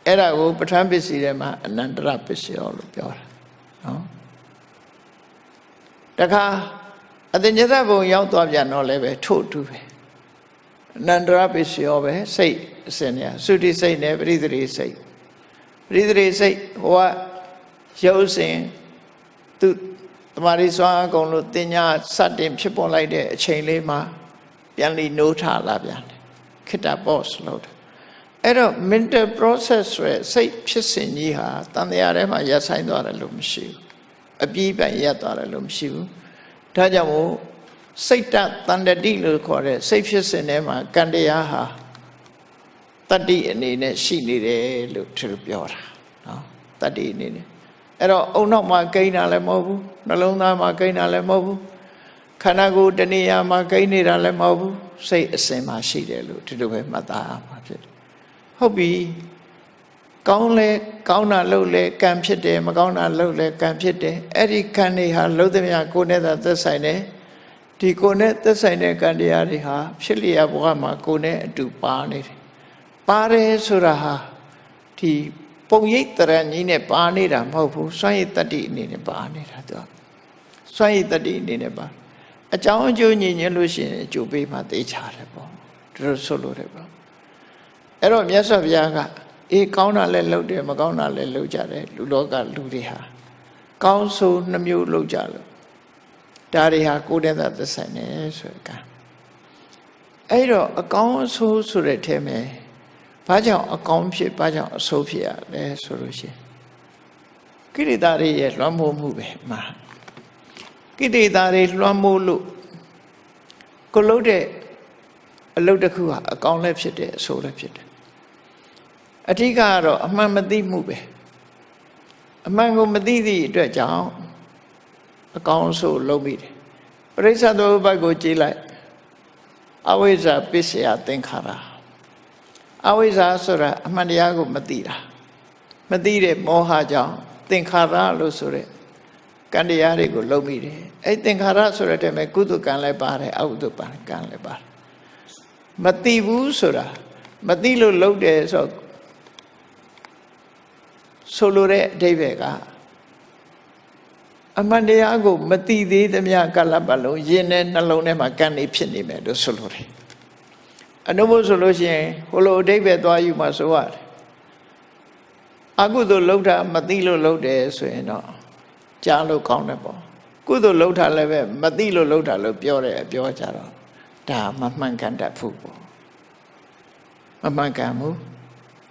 အဲ့ဒါကိုပဋ္ဌာန်းပစ္စည်းထဲမှာအနန္တရပစ္စယောလို့ပြောတာနော်တခါအတ္တညတဘုံရောက်သွားပြန်တော့လည်းပဲထို့တူပဲအနန္တရပစ္စယောပဲစိတ်အစဉ်เนี่ยသုတိစိတ်နဲ့ပရိသေရိစိတ်ပရိသေရိစိတ်ဟိုကရုပ်စဉ်သူတမာရီစွမ်းအကုန်လို့တင်ညာစတင်ဖြစ်ပေါ်လိုက်တဲ့အချိန်လေးမှာပြန်လီနိုးထလာပြန်တယ်ခိတ္တ pause လုပ်တယ်အဲ့တော့ mental process ဆိုရယ်စိတ်ဖြစ်စဉ်ကြီးဟာတန်တရားထဲမှာရပ်ဆိုင်သွားတယ်လို့မရှိဘူးအပြည့်ပိုင်ရပ်သွားတယ်လို့မရှိဘူးဒါကြောင့်မို့စိတ်တတန္တတိလို့ခေါ်တဲ့စိတ်ဖြစ်စဉ်ထဲမှာကံတရားဟာတတ္တိအနေနဲ့ရှိနေတယ်လို့သူပြောတာနော်တတ္တိအနေနဲ့အဲ့တော့အုံနောက်မှာကိန်းတာလည်းမဟုတ်ဘူးနှလုံးသားမှာကိန်းတာလည်းမဟုတ်ဘူးခန္ဓာကိုယ်တဏှာမှာကိန်းနေတာလည်းမဟုတ်ဘူးစိတ်အစဉ်မှာရှိတယ်လို့ဒီလိုပဲမှတ်သားရမှာဖြစ်တယ်ဟုတ်ပြီကောင်းလဲကောင်းတာလုပ်လဲကံဖြစ်တယ်မကောင်းတာလုပ်လဲကံဖြစ်တယ်အဲ့ဒီကံတွေဟာလုံးသမျှကိုယ်နဲ့သာသက်ဆိုင်တယ်ဒီကိုယ်နဲ့သက်ဆိုင်တဲ့ကံတရားတွေဟာဖြစ်လျက်ဘဝမှာကိုယ်နဲ့အတူပါနေတယ်ပါတယ်ဆိုတာဟာဒီပုံရိပ်တရံကြီးနဲ့ပါနေတာမဟုတ်ဘူးစွန့်ရည်တတ္တိအနေနဲ့ပါနေတာသူစွန့်ရည်တတ္တိအနေနဲ့ပါအကြောင်းအကျိုးညီညွတ်လို့ရှိရင်အကျိုးပေးမှသိချတယ်ပေါ့သူတို့ဆိုလို့တယ်ပေါ့အဲ့တော့မြတ်စွာဘုရားကအေးကောင်းတာလည်းလုပ်တယ်မကောင်းတာလည်းလုပ်ကြတယ်လူလောကလူတွေဟာကောင်းဆိုးနှမျိုးလုပ်ကြလို့ဒါတွေဟာကိုယ်တည်းသာသက်ဆိုင်တယ်ဆိုတဲ့ကံအဲ့တော့အကောင်းအဆိုးဆိုတဲ့ထဲမှာဘာကြောင့်အကောင်းဖြစ်ဘာကြောင့်အဆိုးဖြစ်ရလဲဆိုလို့ရှိရင်ကိလေသာတွေရဲ့လွှမ်းမိုးမှုပဲမှာကိလေသာတွေလွှမ်းမိုးလို့ကိုလုပ်တဲ့အလုပ်တစ်ခုဟာအကောင်းလည်းဖြစ်တယ်အဆိုးလည်းဖြစ်တယ်အဓိကကတော့အမှန်မသိမှုပဲအမှန်ကိုမသိသည့်အတွက်ကြောင့်အကောင်းဆိုးလုပ်မိတယ်ပရိစ္ဆေသမုပ္ပါဒ်ကိုကြည့်လိုက်အဝိဇ္ဇာပစ္စယသင်္ခါရအဝိဇ္ဇာဆိုတာအမှန်တရားကိုမသိတာ မသိတဲ့မောဟကြောင့်သင်္ခါရလို့ဆိုတဲ့ကံတရားတွေကိုလုပ်မိတယ်အဲ့သင်္ခါရဆိုတဲ့တည်းမဲ့ကုသိုလ်ကံလည်းပါတယ်အကုသိုလ်ကံလည်းပါတယ်မသိဘူးဆိုတာမသိလို့လုပ်တယ်ဆိုလိုတဲ့အဓိပ္ပာယ်ကအမှန်တရားကိုမသိသေးသမျှကာလပတ်လုံးယင်တဲ့နှလုံးထဲမှာကံနေဖြစ်နေမယ်လို့ဆိုလိုတယ်အနုဘုဆိုလို့ရှိရင်ဟိုလိုအဓိပ္ပာယ်သွားယူမှဆိုရတယ်အကုသိုလ်လုပ်တာမသိလို့လုပ်တယ်ဆိုရင်တော့ကြားလို့ကောင်းတယ်ပေါ့ကုသိုလ်လုပ်တာလည်းပဲမသိလို့လုပ်တာလို့ပြောတယ်ပြောကြတော့ဒါမမှန်ကန်တတ်ဘူးပေါ့မမှန်ကန်ဘူး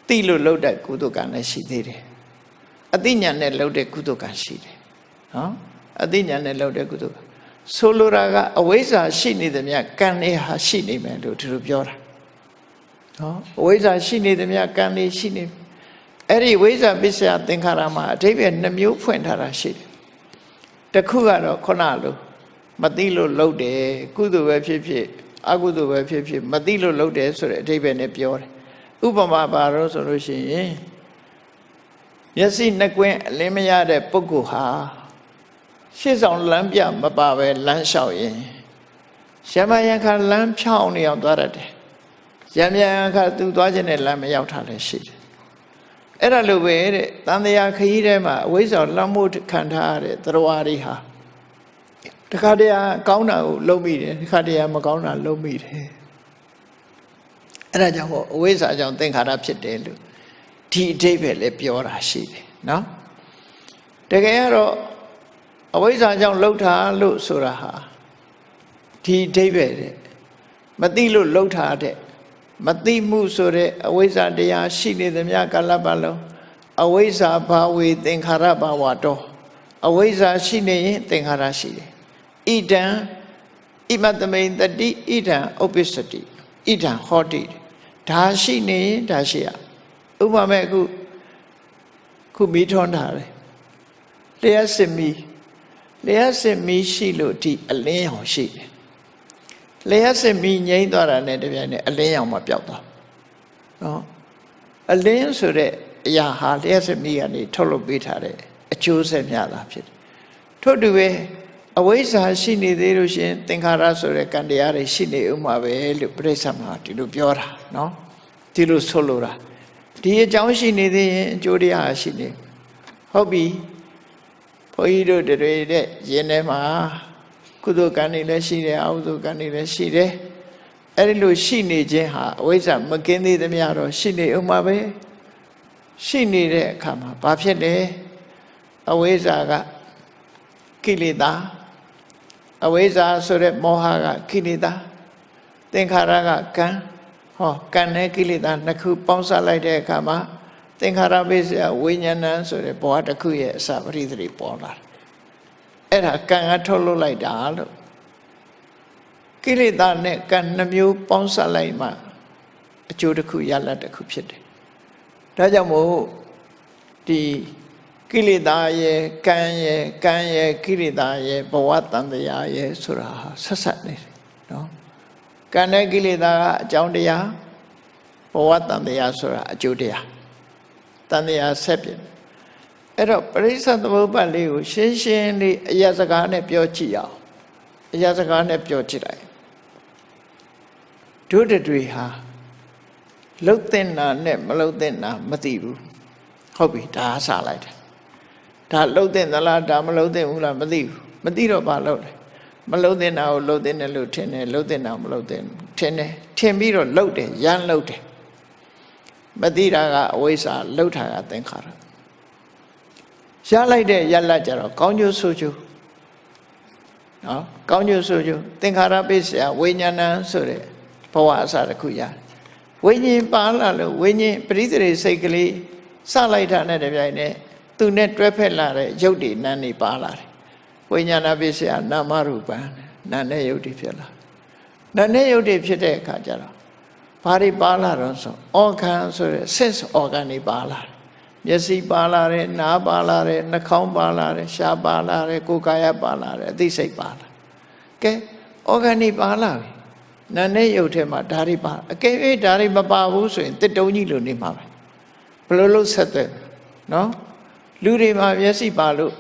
သိလို့လုပ်တဲ့ကုသိုလ်ကံလည်းရှိသေးတယ်အသိဉာဏ်နဲ့လုပ်တဲ့ကုသိုလ်ကံရှိတယ်နော်အသိဉာဏ်နဲ့လုပ်တဲ့ကုသိုလ်ဆိုလိုတာကအဝိဇ္ဇာရှိနေသမျှကံတွေဟာရှိနေမယ်လို့သူတို့ပြောတာနော်အဝိဇ္ဇာရှိနေသမျှကံတွေရှိနေအဲ့ဒီဝိဇ္ဇာပစ္စယသင်္ခါရမှာအဓိပ္ပာယ်နှမျိုးဖွင့်ထားတာရှိတယ်တစ်ခုကတော့ခုနလိုမသိလို့လုပ်တယ်ကုသိုလ်ပဲဖြစ်ဖြစ်အကုသိုလ်ပဲဖြစ်ဖြစ်မသိလို့လုပ်တယ်ဆိုတဲ့အဓိပ္ပာယ်နဲ့ပြောတယ်ဥပမာပါတော့ဆိုလို့ရှိရင်မျက်စိနှစ်ကွင်းအလင်းမရတဲ့ပုဂ္ဂိုလ်ဟာရှေ့ဆောင်လမ်းပြမပါပဲလမ်းလျှောက်ရင်ရမယံခါလမ်းဖြောင်းနေအောင်သွားရတယ်ရမယံခါသူသွားခြင်းနဲ့လမ်းမရောက်တာလည်းရှိတယ်အဲ့ဒါလိုပဲတဲ့တန်တရားခရီးထဲမှာအဝိဇ္ဇာလွှမ်းမိုးခံထားရတဲ့သရဝါတွေဟာတခါတည်းကောင်းတာကိုလုံးမိတယ်တခါတည်းမကောင်းတာလုံးမိတယ်အဲ့ဒါကြောင့်အဝိဇ္ဇာကြောင့်သင်္ခါရဖြစ်တယ်လို့ဒီအဓိပ္ပာယ်လည်းပြောတာရှိတယ်နော်တကယ်ကတော့အဝိဇ္ဇာကြောင့်လှုပ်တာလို့ဆိုတာဟာဒီအဓိပ္ပာယ်တဲ့မသိလို့လှုပ်တာတဲ့မသိမှုဆိုတဲ့အဝိဇ္ဇာတရားရှိနေသမျှကာလပတ်လုံးအဝိဇ္ဇာဘာဝေသင်္ခါရဘာဝတောအဝိဇ္ဇာရှိနေရင်သင်္ခါရရှိတယ်ဣဒံဣမတမိန်တတိဣဒံဥပ္ပစ္စတိဣဒံဟောတိဒါရှိနေရင်ဒါရှိရဥပမာခုမီးထွန်းထားတယ်လျှက်စစ်မီးရှိလို့ဒီအလင်းရောင်ရှိတယ်လျှက်စစ်မီးငြိမ်းသွားတာနဲ့တပြိုင်နက်အလင်းရောင်မှပျောက်သွားနော်အလင်းဆိုတဲ့အရာဟာလျှက်စစ်မီးကနေထုတ်လုပ်ပေးထားတဲ့အကျိုးဆက်များတာဖြစ်တယ်ထို့တူပဲအဝိဇ္ဇာရှိနေသေးလို့ရှင်သင်္ခါရဆိုတဲ့ကံတရားတွေရှိနေဥမှာပဲလို့ပြိဿမှာဒီလိုပြောတာနော်ဒီလိုဆိုလိုတာဒီအကြောင်းရှိနေသေးရင်အကျိုးတရားရှိနေဟုတ်ပြီဘုန်းကြီးတို့တွေတဲ့ယင်းထဲမှာကုသိုလ်ကံတွေလည်းရှိတယ်အကုသိုလ်ကံတွေလည်းရှိတယ်အဲ့ဒီလိုရှိနေခြင်းဟာအဝိဇ္ဇာမကင်းသေးသမျှတော့ရှိနေဥမှာပဲရှိနေတဲ့အခါမှာဘာဖြစ်လဲအဝိဇ္ဇာကကိလေသာအဝိဇ္ဇာဆိုတဲ့မောဟကကိလေသာသင်္ခါရကကံဟောကံနဲ့ကိလေသာနှစ်ခုပေါင်းစပ်လိုက်တဲ့အခါမှာသင်္ခါရပိစ္ဆယဝိညာဏဆိုတဲ့ဘဝတစ်ခုရဲ့အစပရိသေတွေပေါ်လာတယ်အဲ့ဒါကံကထုတ်လုပ်လိုက်တာလို့ကိလေသာနဲ့ကံနှမျိုးပေါင်းစပ်လိုက်မှအကျိုးတစ်ခုရလဒ်တစ်ခုဖြစ်တယ်ဒါကြောင့်မို့ဒီကိလေသာရဲ့ကံရဲ့ကိလေသာရဲ့ဘဝတန်တရားရဲ့ဆိုတာဟာဆက်ဆက်နေတယ်နော်ကံနဲ့ကိလေသာကအကြောင်းတရားဘဝတန်တရားဆိုတာအကျိုးတရားတန်တရားဆက်ပြအဲ့တော့ပရိစ္ဆေသမုပ္ပါဒ်လေးကိုရှင်းရှင်းလေးအရာစကားနဲ့ပြောကြည့်အောင်အရာစကားနဲ့ပြောကြည့်လိုက်တို့တွေဟာလှုပ်တဲ့နာနဲ့မလှုပ်တဲ့နာမသိဘူးဟုတ်ပြီဒါဆာလိုက်တယ်ဒါလှုပ်တဲ့သလားဒါမလှုပ်တဲ့ဘူးလားမသိဘူးမသိတော့ဘာလှုပ်လဲမလှုပ်တဲ့နာကိုလှုပ်တဲ့နဲ့လို့ထင်တယ်လှုပ်တဲ့နာမလှုပ်တဲ့ထင်တယ်ထင်ပြီးတော့လှုပ်တယ်ရမ်းလှုပ်တယ်မသိတာကအဝိဇ္ဇာလှုပ်တာကသင်္ခါရရလိုက်တဲ့ရလတ်ကြတော့ကောင်းကျိုးဆိုးကျိုးနော်ကောင်းကျိုးဆိုးကျိုးသင်္ခါရပိစ္ဆယဝိညာဏဆိုတဲ့ဘဝအစတစ်ခုရတယ်ဝိညာဉ်ပါလာလို့ဝိညာဉ်ပရိသေစိတ်ကလေးစလိုက်တာနဲ့တပြိုင်နက်သူနဲ့တွဲဖက်လာတဲ့ရုပ်တွေနာမ်တွေပါလာတယ်ဝိညာဏပိစ္ဆယနာမရူပံနာမ်နဲ့ရုပ်တွေဖြစ်လာနာမ်နဲ့ရုပ်တွေဖြစ်တဲ့အခါကျတော့ဘာတွေပါလာတော့ဆိုorgan ဆိုတဲ့ sense organ တွေပါလာတယ်မျက်စိပါလာတယ်နားပါလာတယ်နှာခေါင်းပါလာတယ်ရှားပါလာတယ်ကိုယ်ကာယပါလာတယ်အသိစိတ်ပါလာကဲ organ တွေပါလာပြီနာမ်နဲ့ရုပ်ထဲမှာဓာတ်တွေပါအကယ်၍ဓာတ်တွေမပါဘူးဆိုရင်တစ်တုံးကြီးလိုနေမှာပဲဘယ်လိုလုပ်ဆက်တဲ့ နော်လူတွေမှာမျက်စိပါလို့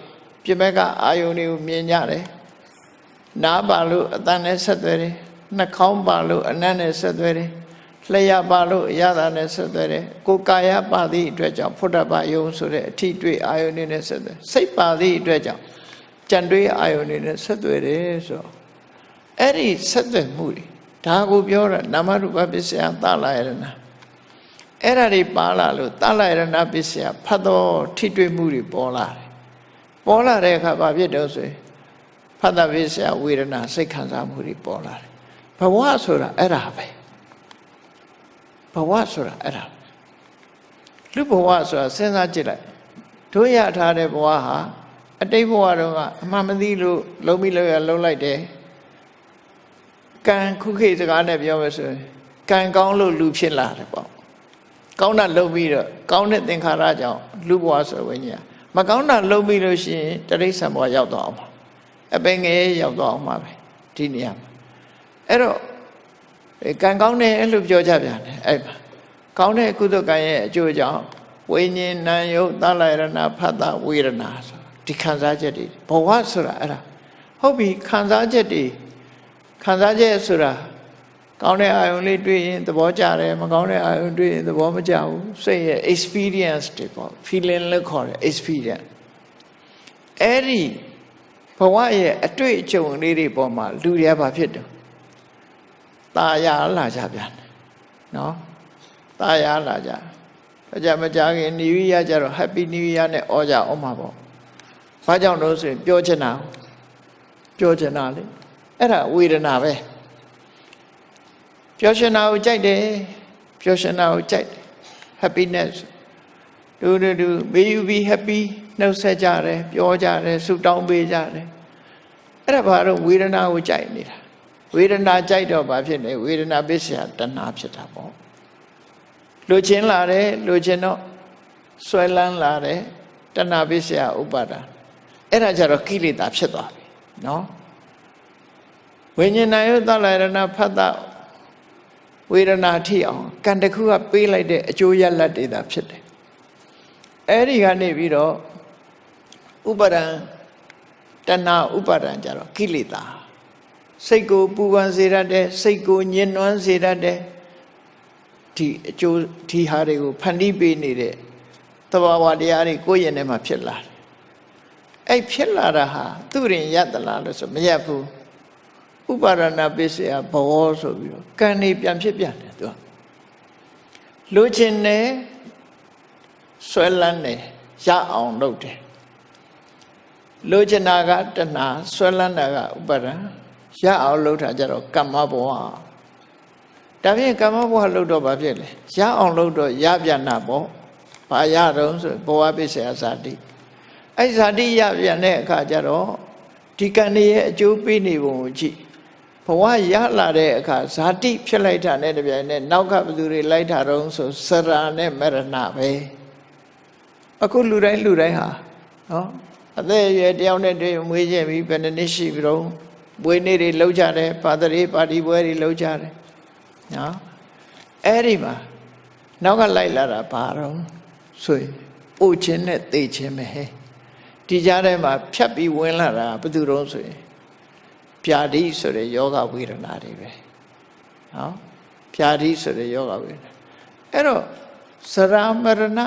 ပြမက်ကအာယုန်တွေကိုမြင်ကြတယ်နားပါလို့အသံနဲ့ဆက်သွယ်တယ်နှာခေါင်းပါလို့အနံ့နဲ့ဆက်သွယ်တယ်လျှာပါလို့အရသာနဲ့ဆက်သွယ်တယ်ကိုယ်ကာယပါသည့်အတွက်ကြောင့်ဖုဒ္ဓဘာယုံဆိုတဲ့အထီးတွေ့အာယုန်နဲ့ဆက်သွယ်စိတ်ပါသည့်အတွက်ကြောင့်ကြံတွေးအာယုန်နဲ့ဆက်သွယ်တယ်ဆိုတော့အဲ့ဒီဆက်သွယ်မှုတွေဒါကိုပြောတာနာမရူပပစ္စယသလယရဏအဲ့ဒါတွေပါလာလို့သလယရဏပစ္စယဖတ်တော့ထိတွေ့မှုတွေပေါ်လာတယ်ပေါ်လာတဲ့အခါဘာဖြစ်တော့ဆိုရင်ဖတ်တာပစ္စယဝေဒနာစိတ်ခံစားမှုတွေပေါ်လာတယ်ဘဝဆိုတာအဲ့ဒါပဲဘဝဆိုတာအဲ့ဒါလူဘဝဆိုတာစဉ်းစားကြည့်လိုက်တို့ရထားတဲ့ဘဝဟာအတိတ်ဘဝတုန်းကအမှန်မသိလို့လုံးပြီးလုံးရလုံးလိုက်တယ်ကံခုခေတ်စကားနဲ့ပြောမယ်ဆိုရင်ကံကောင်းလို့လူဖြစ်လာတယ်ပေါ့ကောင်းတာလုပ်ပြီးတော့ကောင်းတဲ့သင်္ခါရကြောင့်လူဘဝဆိုဝိညာဉ်မကောင်းတာလုပ်ပြီးလို့ရှိရင်တိရစ္ဆာန်ဘဝရောက်တော့အောင်အပင်ငယ်ရောက်တော့အောင်ပါပဲဒီနေရာမှာအဲ့တော့ကံကောင်းတယ်အဲ့လိုပြောကြပြန်တယ်အဲ့မှာကောင်းတဲ့ကုသကံရဲ့အကျိုးကြောင့်ဝိညာဉ်နာယုတ်သလယရဏဖတ်တာဝေဒနာဆိုဒီခံစားချက်တွေဘဝဆိုတာအဲ့ဒါဟုတ်ပြီခံစားချက်တွေခံစားချက်ဆိုတာကောင်းတဲ့အာယုံလေးတွေ့ရင်သဘောကျတယ်မကောင်းတဲ့အာယုံတွေ့ရင်သဘောမကျဘူးစိတ်ရဲ့ experience တွေပေါ့ feeling လို့ခေါ်တယ် experience အဲ့ဒီဘဝရဲ့အတွေ့အကြုံလေးတွေပေါ်မှာလူတွေကဘာဖြစ်တယ်ตายာလာကြပြန်တယ်နော်ตายာလာကြအကြမကြခင်new year ကြတော့ happy new year နဲ့ဩကြအောင်မှာပေါ့ဘာကြောင့်လို့ဆိုရင်ပြောချင်တာလေအဲ့ဒါဝေဒနာပဲပြောချင်တာကိုကြိုက်တယ်ပြောချင်တာကိုကြိုက်တယ် happiness တူ may you be happy နှုတ်ဆက်ကြတယ်ပြောကြတယ်ဆုတောင်းပေးကြတယ်အဲ့ဒါဘာလို့ဝေဒနာကိုကြိုက်နေတာဝေဒနာကြိုက်တော့ဘာဖြစ်လဲဝေဒနာပစ္စယတဏှာဖြစ်တာပေါ့လိုချင်လာတယ်လိုချင်တော့ဆွဲလန်းလာတယ်တဏှာပစ္စယဥပါဒာအဲ့ဒါကြတော့ကိလေသာဖြစ်သွားပြီနော်ဝိညာဉ်နာယုသလယရဏဖတ်တာဝေဒနာထိအောင်ကံတစ်ခုကပေးလိုက်တဲ့အကျိုးရလဒ်တွေသာဖြစ်တယ်အဲ့ဒီကနေပြီးတော့ဥပါဒံတဏှာဥပါဒံကြတော့ကိလေသာစိတ်ကိုပူပန်စေတတ်တယ်စိတ်ကိုညှဉ်းနှွမ်းစေတတ်တယ်ဒီအကျိုးဒီဟာတွေကိုဖန်တီးပေးနေတဲ့သဘာဝတရားတွေကိုယ့်ရဲ့ထဲမှာဖြစ်လာတယ်အဲ့ဖြစ်လာတာဟာသူရင်ရတလားလို့ဆိုမရဘူးဥပါဒနာပစ္စယဘောဆိုပြီးတော့ကံနေပြန်ဖြစ်ပြန်တယ်သူကလိုချင်တယ်ဆွဲလန်းတယ်ရအောင်လုပ်တယ်လိုချင်တာကတဏှာဆွဲလန်းတာကဥပါဒံရအောင်လုပ်တာကြတော့ကမ္မဘဝဒါဖြင့်ကမ္မဘဝလုပ်တော့ဘာဖြစ်လဲရအောင်လုပ်တော့ရပြန်တာပေါ့ဘာရတော့ဆိုဘဝပစ္စယဇာတိအဲ့ဇာတိရပြန်တဲ့အခါကျတော့ဒီကံရဲ့အကျိုးပေးနေပုံကိုကြည့်ဘဝရလာတဲ့အခါဇာတိဖြစ်လိုက်တာနဲ့တပြိုင်နက်နောက်ကဘယ်သူတွေလိုက်တာတော့ဆိုစရာနဲ့မရဏပဲအခုလူတိုင်းဟာနော်အသက်အရွယ်တယောက်နဲ့တည်းမွေးခြင်းပြီးဘယ်နှစ်ရှိပြီတော့မွေးနေ့တွေလောက်ကြတယ်ပါတီပွဲတွေလောက်ကြတယ်နော်အဲ့ဒီမှာနောက်ကလိုက်လာတာဘာတော့ဆိုရင်ပို့ခြင်းနဲ့သိခြင်းပဲဟဲ့ဒီကြားထဲမှာဖြတ်ပြီးဝင်လာတာဘယ်သူတော့ဆိုရင်ပြာတိဆိုတဲ့ယောဂဝေဒနာတွေပဲနော်ပြာတိဆိုတဲ့ယောဂဝေဒနာအဲ့တော့စရာမရဏ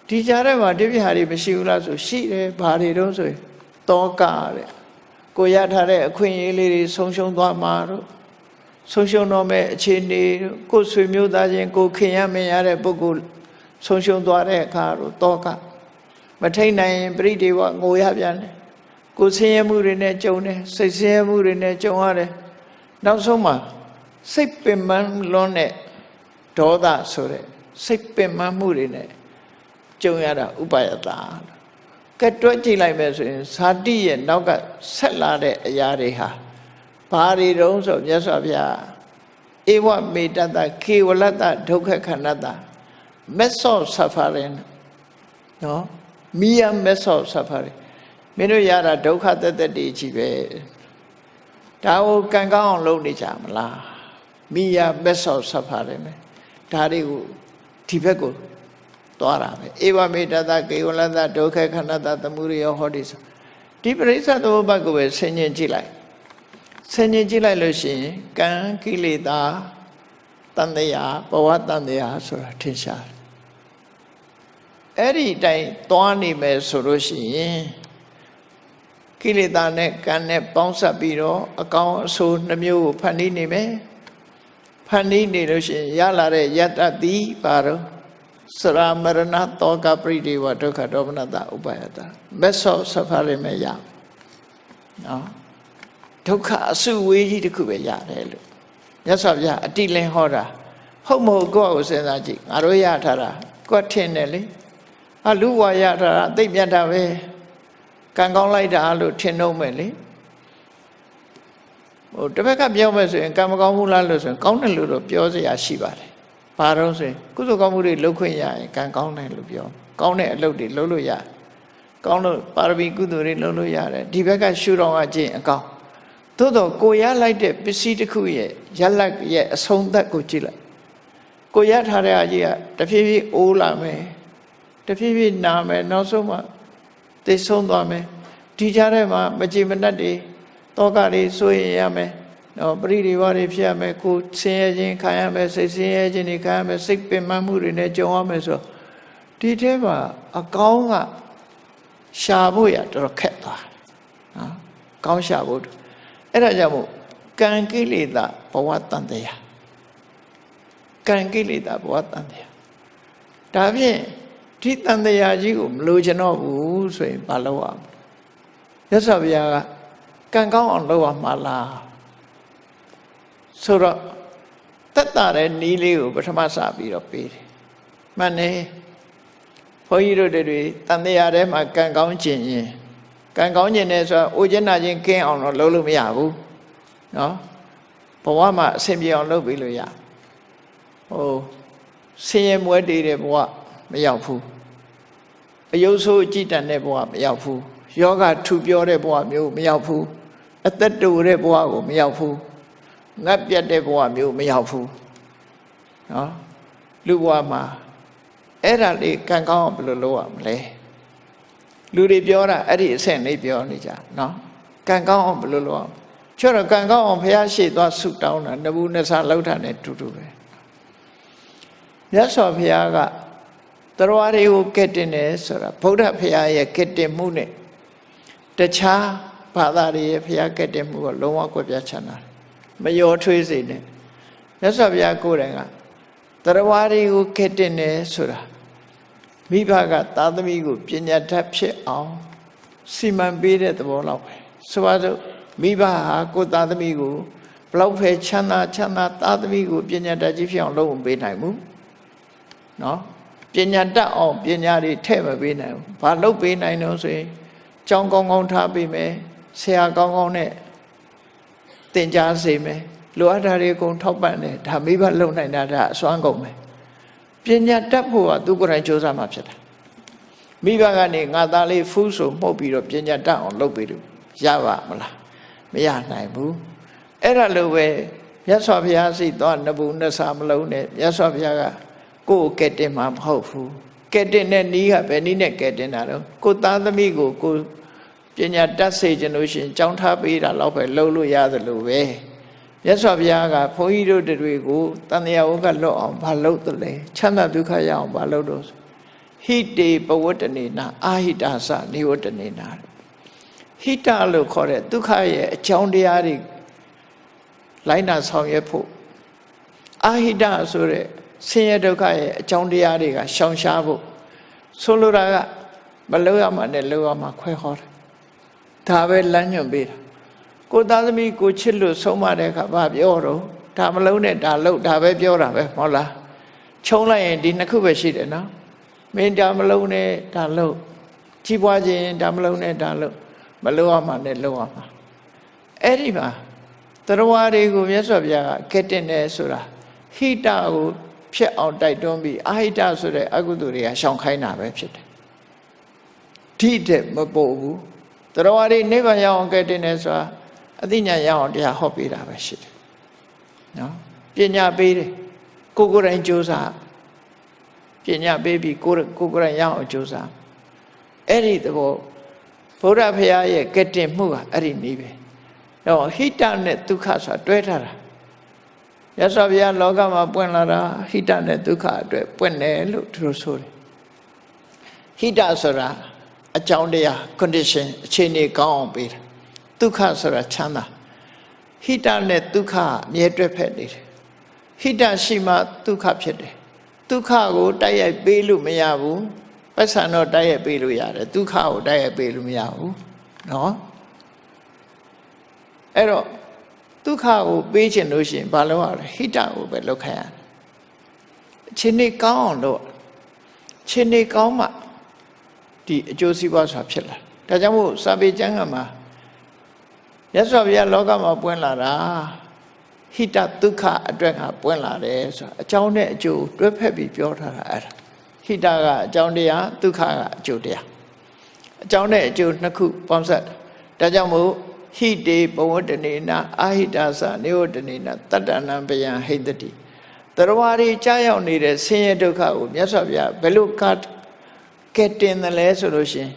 ဒီကြားထဲမှာဒီပြဟာတွေမရှိဘူးလားဆိုရှိတယ်ဘာတွေတော့ဆိုရင်တောကတဲ့ကိုရထားတဲ့အခွင့်အရေးလေးတွေဆုံးရှုံးသွားမှာတော့ဆုံးရှုံးတော့မဲ့အခြေအနေကိုဆွေမျိုးသားချင်းကိုခင်ရမင်ရတဲ့ပုဂ္ဂိုလ်ဆုံးရှုံးသွားတဲ့အခါတော့တောကမထိန်နိုင်ရင်ပရိဒေဝငိုရပြန်တယ်ကိုဆင်းရဲမှုတွေနဲ့ကြုံတယ်စိတ်ဆင်းရဲမှုတွေနဲ့ကြုံရတယ်နောက်ဆုံးမှာစိတ်ပင်ပန်းလွန်းတဲ့ဒေါသဆိုတဲ့စိတ်ပင်ပန်းမှုတွေနဲ့ကြုံရတာဥပါယတာကဲတွက်ကြည့်လိုက်မယ်ဆိုရင်ဇာတိရဲ့နောက်ကဆက်လာတဲ့အရာတွေဟာဘာတွေတုံးဆိုမြတ်စွာဘုရားဧဝမေတ္တခေဝလတ္တဒုက္ခခန္ဓတ mess of suffering နော်မိယ mess of suffering မင်းတို့ရတာဒုက္ခသက်သက်တည်းကြီးပဲဒါကိုကံကောင်းအောင်လုပ်နေကြမလားမိယ mess of suffering ဒါတွေကိုဒီဘက်ကို သွားတာပဲဧဝမေတ္တကေဝလတ္တဒုက္ခခန္ဓတသမုဒယောဟောတိဆိုဒီပရိစ္ဆသမုပ္ပါဒ်ကိုပဲဆင်ញင်ကြည့်လိုက်ဆင်ញင်ကြည့်လိုက်လို့ရှိရင်ကံကိလေသာတန်တရားဘဝတန်တရားဆိုတာထင်ရှားတယ်အဲ့ဒီအတိုင်းသွားနေမယ်ဆိုလို့ရှိရင်ကိလေသာနဲ့ကံနဲ့ပေါင်းစပ်ပြီးတော့အကောင်အဆိုးနှမျိုးကိုဖန်တီးနေမယ်ဖန်တီးနေလို့ရှိရင်ရလာတဲ့ယတ္တတိပါတော့စရာမရဏတောကပရိဒေဝဒုက္ခဒေါမနတဥပါယတမက်ဆော့ဆဖာရမယ်ရနော်ဒုက္ခအစုဝေးကြီးတစ်ခုပဲရတယ်လို့မြတ်စွာဘုရားအတိလင်းဟောတာဟုတ်မဟုတ်ကိုယ့်ကိုစဉ်းစားကြည့်ငါတို့ရထားတာကိုယ်ထင်တယ်လေလူဝါရထားတာသိမြတ်တာပဲကံကောင်းလိုက်တာလို့ထင်တော့မယ်လေတစ်ဖက်ကပြောမယ်ဆိုရင်ကံမကောင်းဘူးလားလို့ဆိုရင်ကောင်းတယ်လို့တော့ပြောစရာရှိပါတယ်ဘာလို့ဆိုရင်ကုသိုလ်ကောင်းမှုတွေလုပ်ခွင့်ရရင်ကံကောင်းတယ်လို့ပြောကောင်းတဲ့အလုပ်တွေလုပ်လို့ရတယ်ကောင်းလို့ပါရမီကုသိုလ်တွေလုပ်လို့ရတယ်ဒီဘက်ကရှုတော်ကခြင်းအကောင်းသို့တော့ကိုရလိုက်တဲ့ပစ္စည်းတစ်ခုရဲ့ရလက်ရဲ့အဆုံးသတ်ကိုကြည့်လိုက်ကိုရထားတဲ့အကြီးကတဖြည်းဖြည်းအိုးလာမယ်တဖြည်းဖြည်းနာမယ်နောက်ဆုံးမှသိဆုံးသွားမယ်ဒီကြားထဲမှာမကြည်မနှက်တွေတောကတွေဆိုရင်ရမယ်နော်ပရိဒီဝါတွေဖြစ်ရမယ်ကိုဆင်းရဲခြင်းခံရမယ်စိတ်ဆင်းရဲခြင်းတွေခံရမယ်စိတ်ပင်ပန်းမှုတွေနဲ့ကြုံရမယ်ဆိုဒီထဲမှာအကောင်းကရှာဖို့ရတော်ခက်သွားနော်ကောင်းရှာဖို့အဲ့ဒါကြောင့်မို့ကံကိလေသာဘဝတန်တရားကံကိလေသာဘဝတန်တရားဒါဖြင့်ဒီတန်တရားကြီးကိုမလိုချင်တော့ဘူးဆိုရင်ဘာလုပ်ရမလဲမြတ်စွာဘုရားကကံကောင်းအောင်လုပ်ရမှာလားဆိုတော့တက်တာတဲ့နီးလေးကိုပထမစပြီးတော့ပေးတယ်မှန်တယ်ဘုန်းကြီးတို့တွေတန်တရားထဲမှာကံကောင်းခြင်းရင်ကံကောင်းခြင်းနဲ့ဆိုအိုကျနာခြင်းကင်းအောင်တော့လုပ်လို့မရဘူးနော်ဘဝမှာအဆင်ပြေအောင်လုပ်ပြီးလို့ရဆင်းရဲမွဲတေးတဲ့ဘဝမရောက်ဘူးအယုတ်ဆိုးအကြည့်တန်တဲ့ဘဝမရောက်ဘူးယောဂထူပြောတဲ့ဘဝမျိုးမရောက်ဘူးအသက်တူတဲ့ဘဝကိုမရောက်ဘူးငတ်ပြတ်တဲ့ဘဝမျိုးမရောက်ဘူးနော်လူဘဝမှာအဲ့ဒါလေးကံကောင်းအောင်ဘယ်လိုလုပ်ရမလဲလူတွေပြောတာအဲ့ဒီအဆင့်လေးပြောနေကြနော်ကံကောင်းအောင်ဘယ်လိုလုပ်အောင်ချောတော့ကံကောင်းအောင်ဘုရားရှိသွားဆုတောင်းတာနဘူးနဆာလောက်တာနဲ့တူတူပဲမြတ်စွာဘုရားကတရားတွေကိုကဲ့တင်တယ်ဆိုတာဗုဒ္ဓဘုရားရဲ့ကဲ့တင်မှုနဲ့တခြားဘာသာတွေရဲ့ဘုရားကဲ့တင်မှုကလုံးဝကွဲပြားခြားနာတယ်မရောထွေးစေနဲ့မြတ်စွာဘုရားကိုယ်တိုင်ကတရားတွေကိုကဲ့တင်တယ်ဆိုတာမိဘကသားသမီးကိုပညာတတ်ဖြစ်အောင်စီမံပေးတဲ့သဘောလောက်ပဲဆိုပါစို့မိဘဟာကိုယ်သားသမီးကိုဘလောက်ပဲချမ်းသာသားသမီးကိုပညာတတ်ကြီးဖြစ်အောင်လုပ်မပေးနိုင်ဘူးနော်ပညာတတ်အောင်ပညာတွေထည့်မပေးနိုင်ဘူးဘာလုပ်ပေးနိုင်တော့ဆိုရင်ကျောင်းကောင်းကောင်းထားပေးမယ်ဆရာကောင်းကောင်းနဲ့သင်ကြားစေမယ်လိုအပ်တာတွေအကုန်ထောက်ပံ့တယ်ဒါမိဘလုံနိုင်တာဒါအစွမ်းကုန်မယ်ပညာတတ်ဖို့ကသူကိုယ်တိုင်ကြိုးစားမှဖြစ်တာမိဘကနေငါသားလေးဖူးဆိုမှုတ်ပြီးတော့ပညာတတ်အောင်လုပ်ပေးလို့ရပါမလားမရနိုင်ဘူးအဲ့ဒါလိုပဲမြတ်စွာဘုရားစိတ်သွားနဘူးနဆာမလုံးနဲ့မြတ်စွာဘုရားကကိုယ်ကဲ့တင်မှာမဟုတ်ဘူးကဲ့တင်တဲ့နီးကဘယ်နည်းနဲ့ကဲ့တင်တာတော့ကိုသားသမီးကိုကိုပညာတတ်စေခြင်းလို့ရှိရင်ကြောင်းထားပေးတာတော့ပဲလုပ်လို့ရသလိုပဲမြတ်စွာဘုရားကဘုန်းကြီးတို့တွေကိုတန်တရားဝကလွတ်အောင်ဘာလုပ်သလဲချမ်းသာဒုက္ခရအောင်ဘာလုပ်တော့ဟိတေပဝတ္တနေနာအာဟိတာသနိဝတ္တနေနာဟိတလို့ခေါ်တဲ့ဒုက္ခရဲ့အကြောင်းတရားတွေလိုက်နာဆောင်ရွက်ဖို့အာဟိတဆိုတဲ့ဆင်းရဲဒုက္ခရဲ့အကြောင်းတရားတွေကရှောင်ရှားဖို့ဆိုလိုတာကမလုပ်ရမှနဲ့လုပ်ရမှခွဲဟောတယ်ဒါပဲလမ်းညွှန်ပေးတာကိုသားသမီးကိုချစ်လို့ဆုံးမတဲ့အခါဘာပြောတော့ဒါမလုံးနဲ့ဒါလုပ်ဒါပဲပြောတာပဲမဟုတ်လားခြုံလိုက်ရင်ဒီနှစ်ခုပဲရှိတယ်နော်မင်းဒါမလုံးနဲ့ဒါလုပ်ကြီးပွားခြင်းဒါမလုံးနဲ့ဒါလုပ်မလုပ်ရမှနဲ့လုပ်ရမှာအဲ့ဒီမှာတရားတွေကိုမြတ်စွာဘုရားကကဲ့တင်တယ်ဆိုတာဟိတကိုဖြစ်အောင်တိုက်တွန်းပြီးအာဟိတဆိုတဲ့အကုသိုလ်တွေကရှောင်ခိုင်းတာပဲဖြစ်တယ်ထိတဲ့မပို့ဘူးတရားတွေနိဗ္ဗာန်ရောက်အောင်ကဲ့တင်တယ်ဆိုတာအသိဉာဏ်ရအောင်တရားဟောပေးတာပဲရှိတယ်နော်ပညာပေးတယ်ကိုယ်ကိုယ်တိုင်ကြိုးစားပ ပညာပေးပြီးကိုယ်ရအောင်ကြိုးစားအဲ့ဒီသဘောဗုဒ္ဓဘုရားရဲ့ကတည်မှုကအဲ့ဒီနည်းပဲတော့ဟိတနဲ့ဒုက္ခဆိုတာတွဲထားတာရသော်ဘုရားလောကမှာပွင့်လာတာဟိတနဲ့ဒုက္ခအတွက်ပွင့်တယ်လို့သူတို့ဆိုတယ်ဟိတဆိုတာအကြောင်းတရား condition အခြေအနေကောင်းအောင်ပေးတာဒုက္ခဆိုတာချမ်းသာဟိတနဲ့ဒုက္ခအမြဲတွဲဖက်နေတယ်ဟိတရှိမှဒုက္ခဖြစ်တယ်ဒုက္ခကိုတိုက်ရိုက်ပေးလို့မရဘူးပဿနာတော့တိုက်ရိုက်ပေးလို့ရတယ်ဒုက္ခကိုတိုက်ရိုက်ပေးလို့မရဘူးနော်အဲ့တော့ဒုက္ခကိုပေးချင်လို့ရှိရင်ဘာလုပ်ရလဲဟိတကိုပဲလုပ်ခိုင်းရတယ်အခြေအနေကောင်းအောင်လုပ်အခြေအနေကောင်းမှဒီအကျိုးစီးပွားဆိုတာဖြစ်လာဒါကြောင့်မို့စာပေကျမ်းကမှာရသော်ဘုရားလောကမှာပွင့်လာတာဟိတဒုက္ခအတွက်ကပွင့်လာတယ်ဆိုတာအကြောင်းနဲ့အကျိုးတွဲဖက်ပြီးပြောထားတာအဲ့ဒါဟိတကအကြောင်းတရားဒုက္ခကအကျိုးတရားအကြောင်းနဲ့အကျိုးနှစ်ခုပေါင်းစပ်ဒါကြောင့်မို့ဟိတေဘဝတ္တနေနအာဟိတသနေဝတ္တနေနတတ္တနံပယံဟိတတိတရဝါရီကြားရောက်နေတဲ့ဆင်းရဲဒုက္ခကိုမြတ်စွာဘုရားဘယ်လိုကဲတင်တယ်လဲဆိုလို့ရှိရင်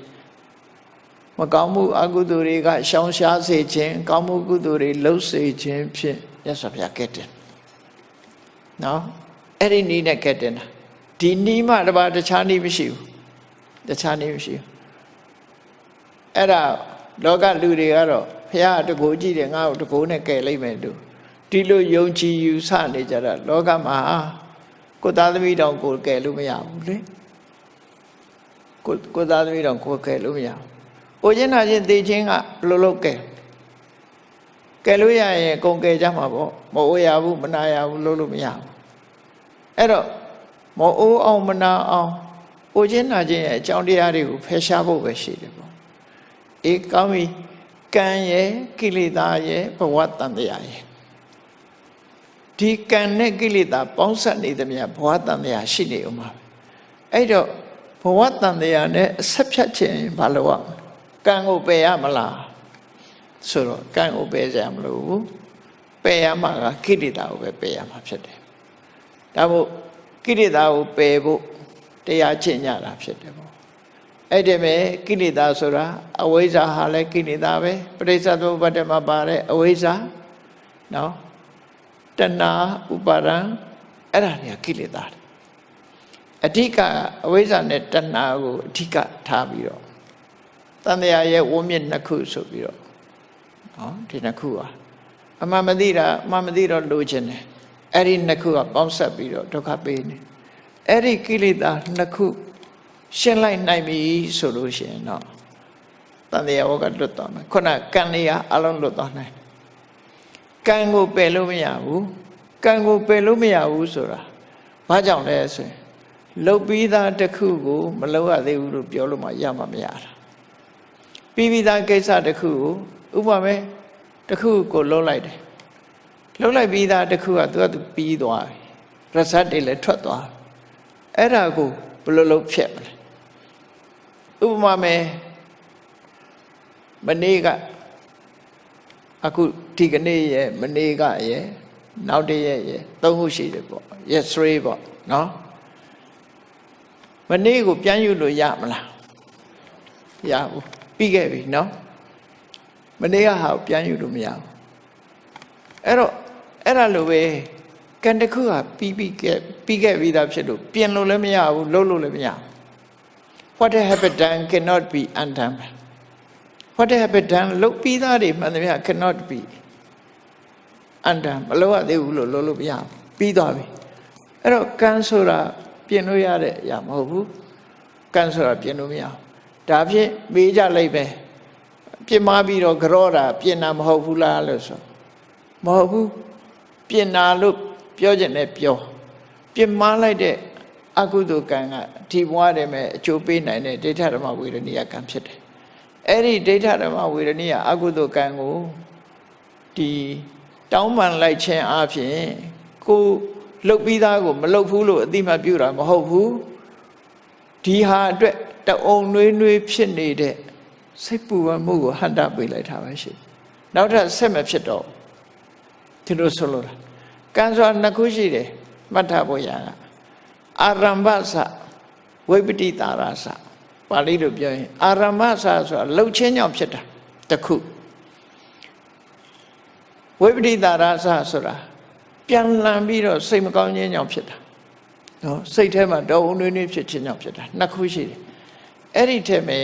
မကောင်းမှုအကုသိုလ်တွေကရှောင်ရှားစေခြင်းကောင်းမှုကုသိုလ်တွေလှုပ်စေခြင်းဖြင့်မြတ်စွာဘုရားကဲတင်နော်အဲ့ဒီနည်းနဲ့ကဲတင်တာဒီနည်းမှတပါးတခြားနည်းမရှိဘူးတခြားနည်းမရှိဘူးအဲ့ဒါလောကလူတွေကတော့ဘုရားတကိုးကြည့်တယ်ငါ့ကိုတကိုးနဲ့ကဲလိုက်မယ်လို့ဒီလိုယုံကြည်ယူဆနေကြတာလောကမှာကိုသားသမီးတောင်ကိုကဲလို့မရဘူးလေကိုသားသမီးတောင်ကိုကဲလို့မရဘူး။အိုခြင်းနာခြင်းသိခြင်းကဘယ်လိုလုပ်ကဲလို့ရရင်အကုန်ကဲကြမှာပေါ့မအိုရဘူးမနာရဘူးလို့မရဘူး။အဲ့တော့မအိုအောင်မနာအောင်အိုခြင်းနာခြင်းရဲ့အကြောင်းတရားတွေကိုဖယ်ရှားဖို့ပဲရှိတယ်ပေါ့။အေးကောင်းပြီကံရဲ့ကိလေသာရဲ့ဘဝတန်တရားရဲ့ဒီကံနဲ့ကိလေသာပေါင်းစပ်နေသမျှဘဝတန်တရားရှိနေဦးမှာအဲ့တော့ဘဝတန်တရားနဲ့အဆက်ဖြတ်ခြင်းဘာလို့ရကံကိုပယ်ရမလားဆိုတော့ကံကိုပယ်ကြမလို့ပယ်ရမှာကကိလေသာကိုပဲပယ်ရမှာဖြစ်တယ်ဒါမို့ကိလေသာကိုပယ်ဖို့တရားကျင့်ကြတာဖြစ်တယ်ပေါ့အဲ့ဒီမဲ့ကိလေသာဆိုတာအဝိဇ္ဇာဟာလည်းကိလေသာပဲပရိစ္ဆေသမုပ္ပါဒ်မှာပါတဲ့အဝိဇ္ဇာနော်တဏှာဥပါဒံအဲ့ဒါတွေကကိလေသာအဓိကအဝိဇ္ဇာနဲ့တဏှာကိုအဓိကထားပြီးတော့တန်တရားရဲ့ဝိမြစ်နှစ်ခုဆိုပြီးတော့နော်ဒီနှစ်ခုဟာအမှန်မသိတာအမှန်မသိတော့လိုချင်တယ်အဲ့ဒီနှစ်ခုကပေါင်းဆက်ပြီးတော့ဒုက္ခပေးနေအဲ့ဒီကိလေသာနှစ်ခုရှင်းလိုက်နိုင်ပြီဆိုလို့ရှိရင်တော့တန်တရားဝကလွတ်သွားမယ်ခုနကံလေးကအလုံးလွတ်သွားနိုင်ကံကိုပယ်လို့မရဘူးကံကိုပယ်လို့မရဘူးဆိုတာဘာကြောင့်လဲဆိုရင်လုတ်ပြီးသားတစ်ခုကိုမလုပ်ရသေးဘူးလို့ပြောလို့မှရမှာမရတာပြီးသားကိစ္စတစ်ခုကိုဥပမာတစ်ခုကိုလှုပ်လိုက်တယ်လှုပ်လိုက်ပြီးသားတစ်ခုကသူကပြီးသွားပြီရဇတ်တွေလည်းထွက်သွားအဲ့ဒါကိုဘယ်လိုလုပ်ဖြတ်မလဲဥပမာမနေ့ကအခုဒီကနေ့ရဲ့မနေ့ကရဲ့နောက်တရက်ရဲ့သုံးခုရှိတယ်ပေါ့ yes 3ပေါ့နော်မနေ့ကိုပြန်ယူလို့ရမလားရဘူးပြီးခဲ့ပြီနော်မနေ့ကဟာကိုပြန်ယူလို့မရဘူးအဲ့တော့အဲ့ဒါလိုပဲကံတစ်ခုကပြီးခဲ့ပြီးသားဖြစ်လို့ပြင်လို့လည်းမရဘူးလုပ်လို့လည်းမရဘူး what have done cannot be undone what have done လုပ်ပြီးသားတွေမှန်တယ်ဗျ cannot be undone မလုပ်ရသေးဘူးလို့လုပ်လို့မရဘူးပြီးသွားပြီအဲ့တော့ကံဆိုတာပြင်လို့ရတဲ့အရာမဟုတ်ဘူးကံဆိုတာပြင်လို့မရဘူးဒါဖြင့်မေးကြလိုက်ပဲပြင်မာပြီးတော့ကြောတာပြင်တာမဟုတ်ဘူးလားလို့ဆိုမဟုတ်ဘူးပြင်တာလို့ပြောခြင်းနဲ့ပြောပြင်မာလိုက်တဲ့အကုသိုလ်ကံကဒီဘဝတည်းမဲ့အကျိုးပေးနိုင်တဲ့ဒိဋ္ဌဓမ္မဝေဒနိယကံဖြစ်တယ်အဲ့ဒီဒိဋ္ဌဓမ္မဝေဒနိယအကုသိုလ်ကံကိုဒီတောင်းပန်လိုက်ခြင်းအပြင်ကိုလှုပ်ပြီးသားကိုမလှုပ်ဘူးလို့အတိမပြုတာမဟုတ်ဘူးဒီဟာအတွက်တအုံနှွေးဖြစ်နေတဲ့စိတ်ပူပန်မှုကိုဟန့်တာပေးလိုက်တာပဲရှိနောက်ထပ်ဆက်မဖြစ်တော့ဒီလိုဆိုလို့လားကံဆိုတာနှစ်ခုရှိတယ်မှတ်ထားဖို့ရတာ အာရမ္ဗစဝိပတိတာရစပါဠိလိုပြောရင်အာရမ္ဗစဆိုတာလှုပ်ခြင်းကြောင့်ဖြစ်တာတခုဝိပတိတာရစဆိုတာပြန်လှန်ပြီးတော့စိတ်မကောင်းခြင်းကြောင့်ဖြစ်တာနော်စိတ်ထဲမှာဒေါဝနွေးနွေးဖြစ်ခြင်းကြောင့်ဖြစ်တာနှစ်ခုရှိတယ်အဲ့ဒီထဲမှာ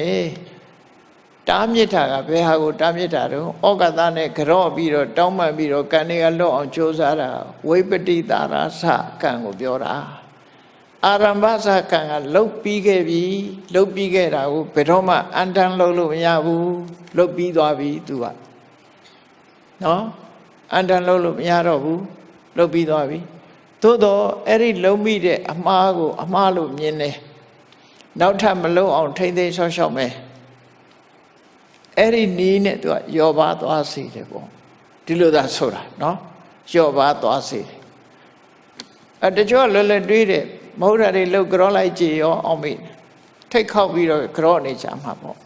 တားမြစ်တာကဘယ်ဟာကိုတားမြစ်တာတော့ဩဃတနဲ့ကြော့ပြီးတော့တောင်းပန်ပြီးတော့ကံတွေကလွတ်အောင်ကြိုးစားတာဝိပတိတာရစကံကိုပြောတာအာရမ္ဗစကံကလှုပ်ပြီးခဲ့ပြီလှုပ်ပြီးခဲ့တာကိုဘယ်တော့မှအန်တန်လှုပ်လို့မရဘူးလှုပ်ပြီးသွားပြီသူကနော်အန်တန်လှုပ်လို့မရတော့ဘူးလှုပ်ပြီးသွားပြီသို့တော့အဲ့ဒီလှုပ်မိတဲ့အမှားကိုအမှားလို့မြင်တယ်နောက်ထပ်မလှုပ်အောင်ထိမ့်သိမ်းရှော့ရှော့မယ်အဲ့ဒီနီးနဲ့သူကယောပါသွားစေတယ်ပေါ့ဒီလိုသာဆိုတာနော်ယောပါသွားစေတယ်တချို့လွယ်လွယ်တွေးတယ်မဟုတ်တာတွေလှုပ်ကြောလိုက်ကြည်ရောအောင်မိထိတ်ခောက်ပြီးတော့ကြောနေကြမှာပေါ့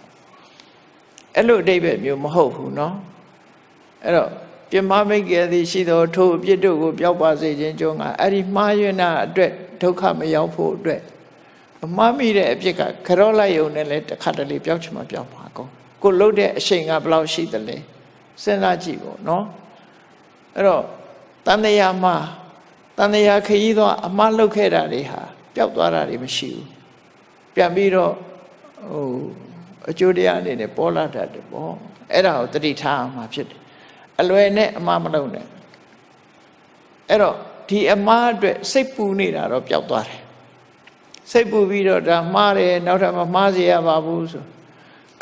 အဲ့လိုအဓိပ္ပာယ်မျိုးမဟုတ်ဘူးနော်အဲ့တော့ပြမမိတ်ကယ်သည်ရှိသောထိုအပြစ်တို့ကိုပျောက်ပါစေခြင်းကြောင့်ကအဲ့ဒီမှားယွင်းတာအတွက်ဒုက္ခမရောက်ဖို့အတွက်မှားမိတဲ့အပြစ်ကကြောလိုက်ုံနဲ့လည်းတစ်ခါတလေပျောက်ချင်မှပျောက်မှာကောကိုလှုပ်တဲ့အရှိန်ကဘယ်လောက်ရှိသလဲစဉ်းစားကြည့်ပေါ့နော်အဲ့တော့တန်တရားမှာတန်တရားခရီးသွားအမှားလှုပ်ခဲ့တာတွေဟာပျောက်သွားတာတွေမရှိဘူးပြန်ပြီးတော့အကျိုးတရားအနေနဲ့ပေါ်လာတတ်တယ်ပေါ့အဲ့ဒါကိုတတိထားမှာဖြစ်တယ်အလွယ်နဲ့အမှားမလုပ်နဲ့အဲ့တော့ဒီအမှားအတွက်စိတ်ပူနေတာတော့ပျောက်သွားတယ်စိတ်ပူပြီးတော့ဒါမှားတယ်နောက်ထပ်မမှားစေရပါဘူးဆို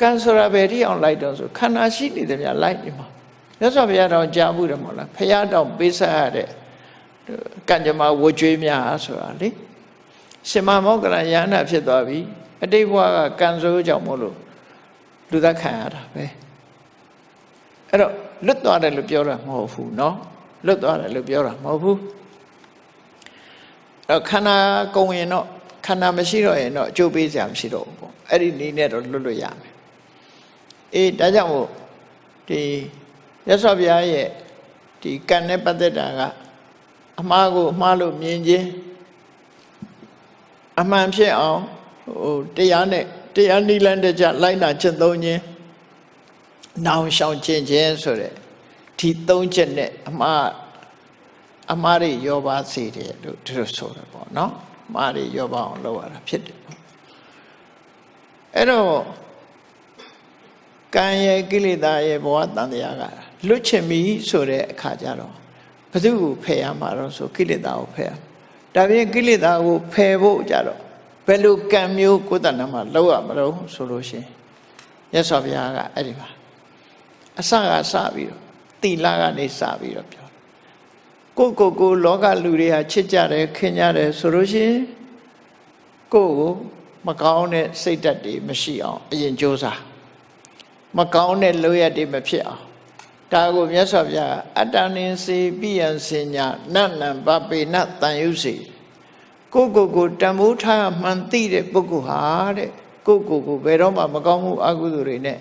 ကံဆိုတာပဲထိအောင်လိုက်တော့ဆိုခန္ဓာရှိနေတယ်များလိုက်နေမှာမြတ်စွာဘုရားတော်ကြားမှုတယ်မဟုတ်လားဖရာတော်ပေးဆက်ရတဲ့ကံကြမ္မာဝကြွေးများဆိုတာလေရှင်မမောက္ကလယန္တာဖြစ်သွားပြီအတိတ်ဘဝကကံဆိုးကြောင့်မို့လို့လူသက်ခံရတာပဲအဲ့တော့လွတ်သွားတယ်လို့ပြောတာမဟုတ်ဘူးเนาะလွတ်သွားတယ်လို့ပြောတာမဟုတ်ဘူးအဲ့တော့ခန္ဓာကုန်ရင်တော့ခန္ဓာမရှိတော့ရင်တော့အကျိုးပေးစရာမရှိတော့ဘူးပေါ့အဲ့ဒီနည်းနဲ့တော့လွတ်လွတ်ရမယ်အေးဒါကြောင့်မို့ဒီရသော်ဘုရားရဲ့ဒီကံနဲ့ပတ်သက်တာကအမှားကိုအမှားလို့မြင်ခြင်းအမှန်ဖြစ်အောင်တရားနဲ့တရားနိလန်းတကြလိုက်နာကျင့်သုံးခြင်းနောင်ရှောင်ခြင်းဆိုတဲ့ဒီသုံးချက်နဲ့အမှားတွေရောပါစေတယ်လို့ဒီလိုဆိုတယ်ပေါ့နော်အမှားတွေရောပါအောင်လုပ်ရတာဖြစ်တယ်အဲ့တော့ကံရဲ့ကိလေသာရဲ့ဘဝတန်တရားကလွတ်ချင်ပြီဆိုတဲ့အခါကျတော့ဘယ်သူကိုဖယ်ရမှာတော့ဆိုကိလေသာကိုဖယ်ရဒါပြင်ကိလေသာကိုဖယ်ဖို့ကြတော့ဘယ်လိုကံမျိုးကိုယ်တဏ္ဍမှာလောက်ရမလို့ဆိုလို့ရှိရင်မြတ်စွာဘုရားကအဲ့ဒီမှာအစကစပြီးတော့တိလကနေစပြီးတော့ပြောကိုလောကလူတွေဟာချစ်ကြတယ်ခင်ကြတယ်ဆိုလို့ရှိရင်ကိုမကောင်းတဲ့စိတ်ဓာတ်တွေမရှိအောင်အရင်ကြိုးစားမကောင်းတဲ့လုပ်ရတွေမဖြစ်အောင်ဒါကိုမြတ်စွာဘုရားအတ္တနင်းစေပိယံစင်ညာနတ်နံဗပေနတန်ယုစေကိုတံမိုးထားမှန်သိတဲ့ပုဂ္ဂိုလ်ဟာတဲ့ကိုဘယ်တော့မှမကောင်းမှုအကုသိုလ်တွေနဲ့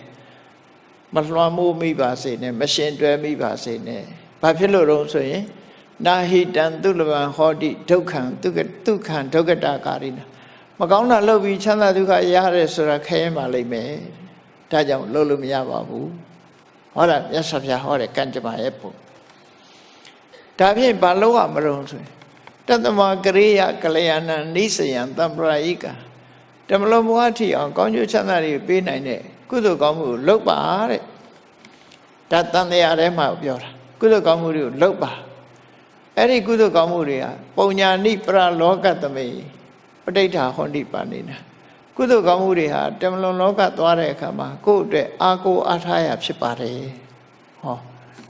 မလွှမ်းမိုးမိပါစေနဲ့မရှင်တွဲမိပါစေနဲ့ဘာဖြစ်လို့တော့ဆိုရင်နာဟိတံသူလဘံဟောတိဒုက္ခံဒုက္ခံဒုက္ကတာကာရိနာမကောင်းတာလုပ်ပြီးချမ်းသာဒုက္ခရရတယ်ဆိုတာခဲရင်ပါလိမ့်မယ်ဒါကြောင့်လုပ်လို့မရပါဘူးဟောတာမြတ်စွာဘုရားဟောတဲ့ကံကြမ္မာရဲ့ပုံဒါဖြင့်ဘာလို့ရမလို့ဆိုရင်တတ္တမကရိယကလျာဏနိစယံတံပရာယိကဓမ္မလုံးဘဝထီအောင်ကောင်းကျိုးချမ်းသာတွေပေးနိုင်တဲ့ကုသိုလ်ကောင်းမှုကိုလုပ်ပါတဲ့ဒါတန်တရားထဲမှာပြောတာကုသိုလ်ကောင်းမှုတွေကိုလုပ်ပါအဲ့ဒီကုသိုလ်ကောင်းမှုတွေကပုံညာနိပရလောကသမေပဋိဋ္ဌာဟောတိပါနေနာကုသိုလ်ကောင်းမှုတွေဟာတမလွန်လောကသွားတဲ့အခါမှာကိုယ့်အတွက်အားကိုးအားထားရဖြစ်ပါတယ်ဟော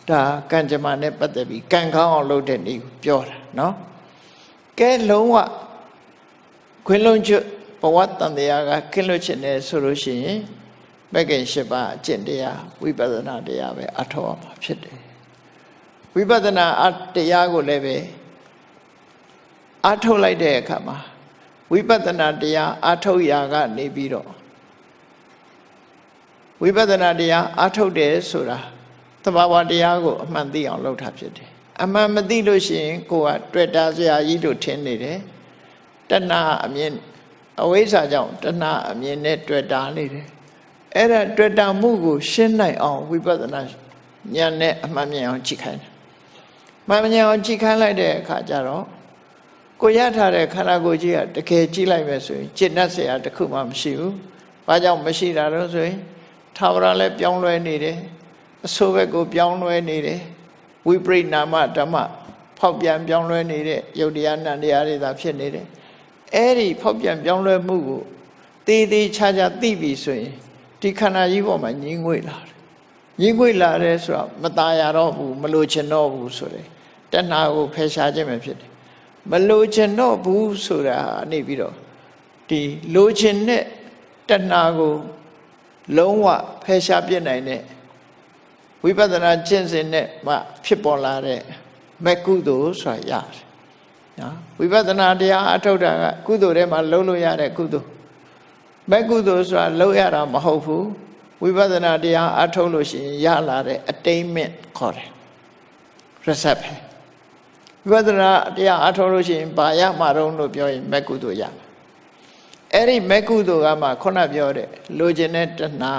ဒါကံကြမ္မာနဲ့ပတ်သက်ပြီးကံကောင်းအောင်လုပ်တဲ့နည်းကိုပြောတာနော်ကဲလုံးဝခွင့်လွန်ကျွဘဝတန်တရားကခင်းလွတ်ခြင်းနဲ့ဆိုလို့ရှိရင်မဂ္ဂင်၈ပါးအကျင့်တရားဝိပဿနာတရားပဲအထောက်အမှာဖြစ်တယ်ဝိပဿနာတရားကိုလည်းပဲအထုတ်လိုက်တဲ့အခါမှာဝိပဿနာတရားအထုတ်ရာကနေပြီးတော့ဝိပဿနာတရားအထုတ်တယ်ဆိုတာသဘာဝတရားကိုအမှန်သိအောင်လုပ်တာဖြစ်တယ်အမှန်မသိလို့ရှိရင်ကိုယ်ကတွေ့တာစရာကြီးလို့ထင်နေတယ် တဏှာအမြင်အဝိဇ္ဇာကြောင့်တဏှာအမြင်နဲ့တွေ့တာနေတယ်အဲ့ဒါတွေ့တာမှုကိုရှင်းနိုင်အောင်ဝိပဿနာဉာဏ်နဲ့အမှန်မြင်အောင်ကြည့်ခိုင်းတယ်မှန်မြင်အောင်ကြည့်ခိုင်းလိုက်တဲ့အခါကျတော့ကိုရထားတဲ့ခန္ဓာကိုယ်ကြီးကတကယ်ကြည့်လိုက်မယ်ဆိုရင်จิตနဲ့ဆရာတစ်ခုမှမရှိဘူးဘာကြောင့်မရှိတာတော့ဆိုရင်ထာဝရလည်းပြောင်းလဲနေတယ်အဆိုးဘက်ကိုပြောင်းလဲနေတယ်ဝိပရိနာမဓမ္မဖောက်ပြန်ပြောင်းလဲနေတဲ့ယုတ်တရားနံတရားတွေသာဖြစ်နေတယ်အဲ့ဒီဖောက်ပြန်ပြောင်းလဲမှုကိုသေးသေးချာချာသိပြီဆိုရင်ဒီခန္ဓာကြီးပေါ်မှာညင်ငွေ့လာတယ်ညင်ငွေ့လာတယ်ဆိုတော့မตายရတော့ဘူးမလိုချင်တော့ဘူးဆိုတယ်တဏှာကိုဖယ်ရှားခြင်းပဲဖြစ်တယ်မလိုချင်တော့ဘူးဆိုတာနေပြီးတော့ဒီလိုချင်တဲ့တဏှာကိုလုံးဝဖယ်ရှားပြစ်နိုင်တဲ့ဝိပဿနာကျင့်စဉ်နဲ့မှဖြစ်ပေါ်လာတဲ့မကုသိုလ်ဆိုတာရတယ်နော်ဝိပဿနာတရားအထုတ်တာကကုသိုလ်ထဲမှာလုံးလို့ရတဲ့ကုသိုလ်မကုသိုလ်ဆိုတာလုံးရတာမဟုတ်ဘူးဝိပဿနာတရားအထုတ်လို့ရှိရင်ရလာတဲ့အတိမ့်မြင့်ခေါ်တယ် recipe ဝိပဿနာတရားအထုတ်လို့ရှိရင်ဘာရမှာတော့လို့ပြောရင်မကုသိုလ်ရအဲ့ဒီမကုသိုလ်ကမှခုနပြောတဲ့လိုချင်တဲ့တဏှာ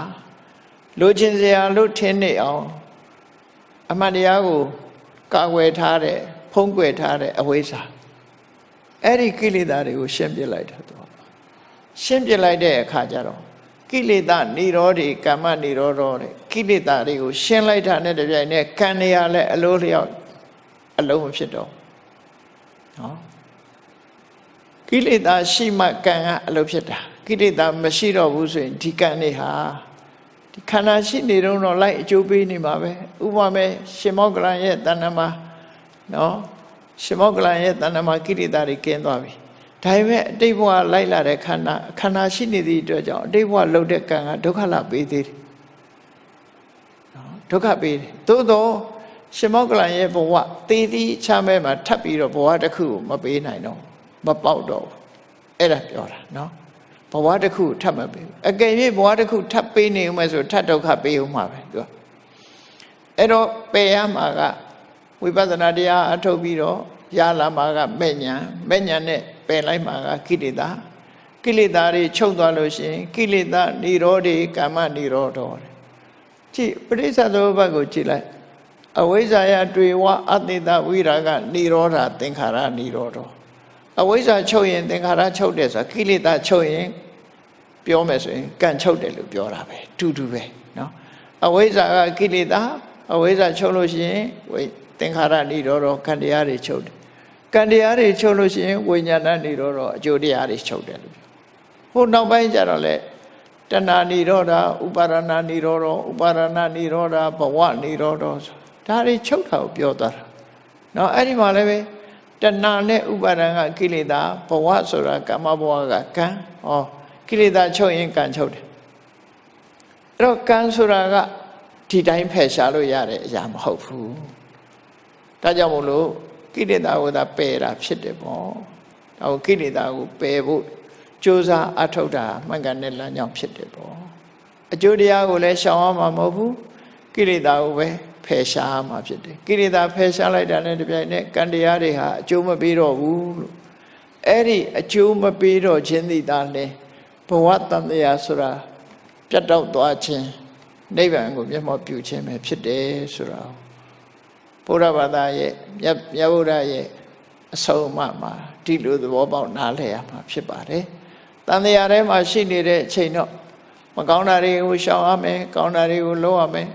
လိုချင်စရာလို့ထင်နေအောင်အမှန်တရားကိုကာကွယ်ထားတဲ့ဖုံးကွယ်ထားတဲ့အဝိဇ္ဇာအဲ့ဒီကိလေသာတွေကိုရှင်းပြလိုက်တာတော့ရှင်းပြလိုက်တဲ့အခါကျတော့ကိလေသာនិရောဓိကမ္မនិရောဓတဲ့ကိလေသာတွေကိုရှင်းလိုက်တာနဲ့တပြိုင်နက်ခံရလဲအလိုလျောက်အလုံးမဖြစ်တော့နော်ကိလေသာရှိမှကံကအလိုဖြစ်တာကိလေသာမရှိတော့ဘူးဆိုရင်ဒီကံတွေဟာဒီခန္ဓာရှိနေတော့လိုက်အကျိုးပေးနေမှာပဲဥပမာရှင်မောကလန်ရဲ့တဏ္ဍမှာနော်ရှင်မောကလန်ရဲ့တဏ္ဍမှာကိလေသာတွေကင်းသွားပြီဒါပေမဲ့အတိတ်ဘဝလိုက်လာတဲ့ခန္ဓာရှိနေသည့်အတွက်ကြောင့်အတိတ်ဘဝလှုပ်တဲ့ကံကဒုက္ခလာပေးသေးတယ်နော်ဒုက္ခပေးတယ်သို့တော့ရှင်မောကလန်ရဲ့ဘဝတည်တည်ချမ်းမဲမှာထပ်ပြီးတော့ဘဝတစ်ခုကိုမပေးနိုင်တော့မပေါက်တော့ဘူးအဲ့ဒါပြောတာနော်ဘဝတစ်ခုထပ်မပေးဘူးအကယ်၍ဘဝတစ်ခုထပ်ပေးနေဦးမယ်ဆိုထပ်ဒုက္ခပေးဦးမှာပဲသူကအဲ့တော့ပယ်ရမှာကဝိပဿနာတရားအထုတ်ပြီးတော့ရလာမှာကမဲ့ညာနဲ့ပယ်လိုက်မှာကကိလေသာတွေချုပ်သွားလို့ရှိရင်ကိလေသာនិရောဓိကမ္မនិရောဓောကြည့်ပဋိစ္စသမုပ္ပါဒ်ကိုကြည့်လိုက်အဝိဇ္ဇာယတွေ့ဝအတ္တိတဝိရာဂនិရောဓသင်္ခါရនិရောဓောအဝိဇ္ဇာချုပ်ရင်သင်္ခါရချုပ်တယ်ဆိုတာကိလေသာချုပ်ရင်ပြောမယ်ဆိုရင်ကံချုပ်တယ်လို့ပြောတာပဲတူတူပဲเนาะအဝိဇ္ဇာကကိလေသာအဝိဇ္ဇာချုပ်လို့ရှိရင်သင်္ခါရនិရောဓောကံတရားတွေချုပ်တယ်ကံတရားတွေချုပ်လို့ရှိရင်ဝိညာဏនិရောဓောအကျိုးတရားတွေချုပ်တယ်လို့ပြောဟိုနောက်ပိုင်းကျတော့လေတဏှာនិရောဓဥပါရဏនិရောဓဥပါရဏនិရောဓဘဝនិရောဓဒါတွေချုပ်တာကိုပြောသွားတာเนาะအဲ့ဒီမှာလည်းပဲတဏှာနဲ့ဥပါဒံကကိလေသာဘဝဆိုတာကာမဘဝကကံဟောကိလေသာချုပ်ရင်ကံချုပ်တယ်အဲ့တော့ကံဆိုတာကဒီတိုင်းဖယ်ရှားလို့ရတဲ့အရာမဟုတ်ဘူးဒါကြောင့်မို့လို့ကိလေသာကိုသာပယ်တာဖြစ်တယ်ပေါ့ဒါကိုကိလေသာကိုပယ်ဖို့ကြိုးစားအထောက်တာမှန်ကန်တဲ့လမ်းကြောင်းဖြစ်တယ်ပေါ့အကျိုးတရားကိုလည်းရှောင်ရမှာမဟုတ်ဘူးကိလေသာကိုပဲဖယ်ရှားမှာဖြစ်တယ်ကိလေသာဖယ်ရှားလိုက်တာနဲ့တပြိုင်နက်ကံတရားတွေဟာအကျိုးမပေးတော့ဘူးလို့အဲ့ဒီအကျိုးမပေးတော့ခြင်းသည်သာလဲဘဝတန်တရားဆိုတာပြတ်တောက်သွားခြင်းနိဗ္ဗာန်ကိုမျက်မှောက်ပြုခြင်းပဲဖြစ်တယ်ဆိုတာဘုရားဘာသာရဲ့မြတ်ဗုဒ္ဓရဲ့အဆုံးအမမှာဒီလိုသဘောပေါက်နားလည်ရမှာဖြစ်ပါတယ်တန်တရားထဲမှာရှိနေတဲ့အချိန်တော့မကောင်းတာတွေကိုရှောင်ရမယ်ကောင်းတာတွေကိုလုပ်ရမယ်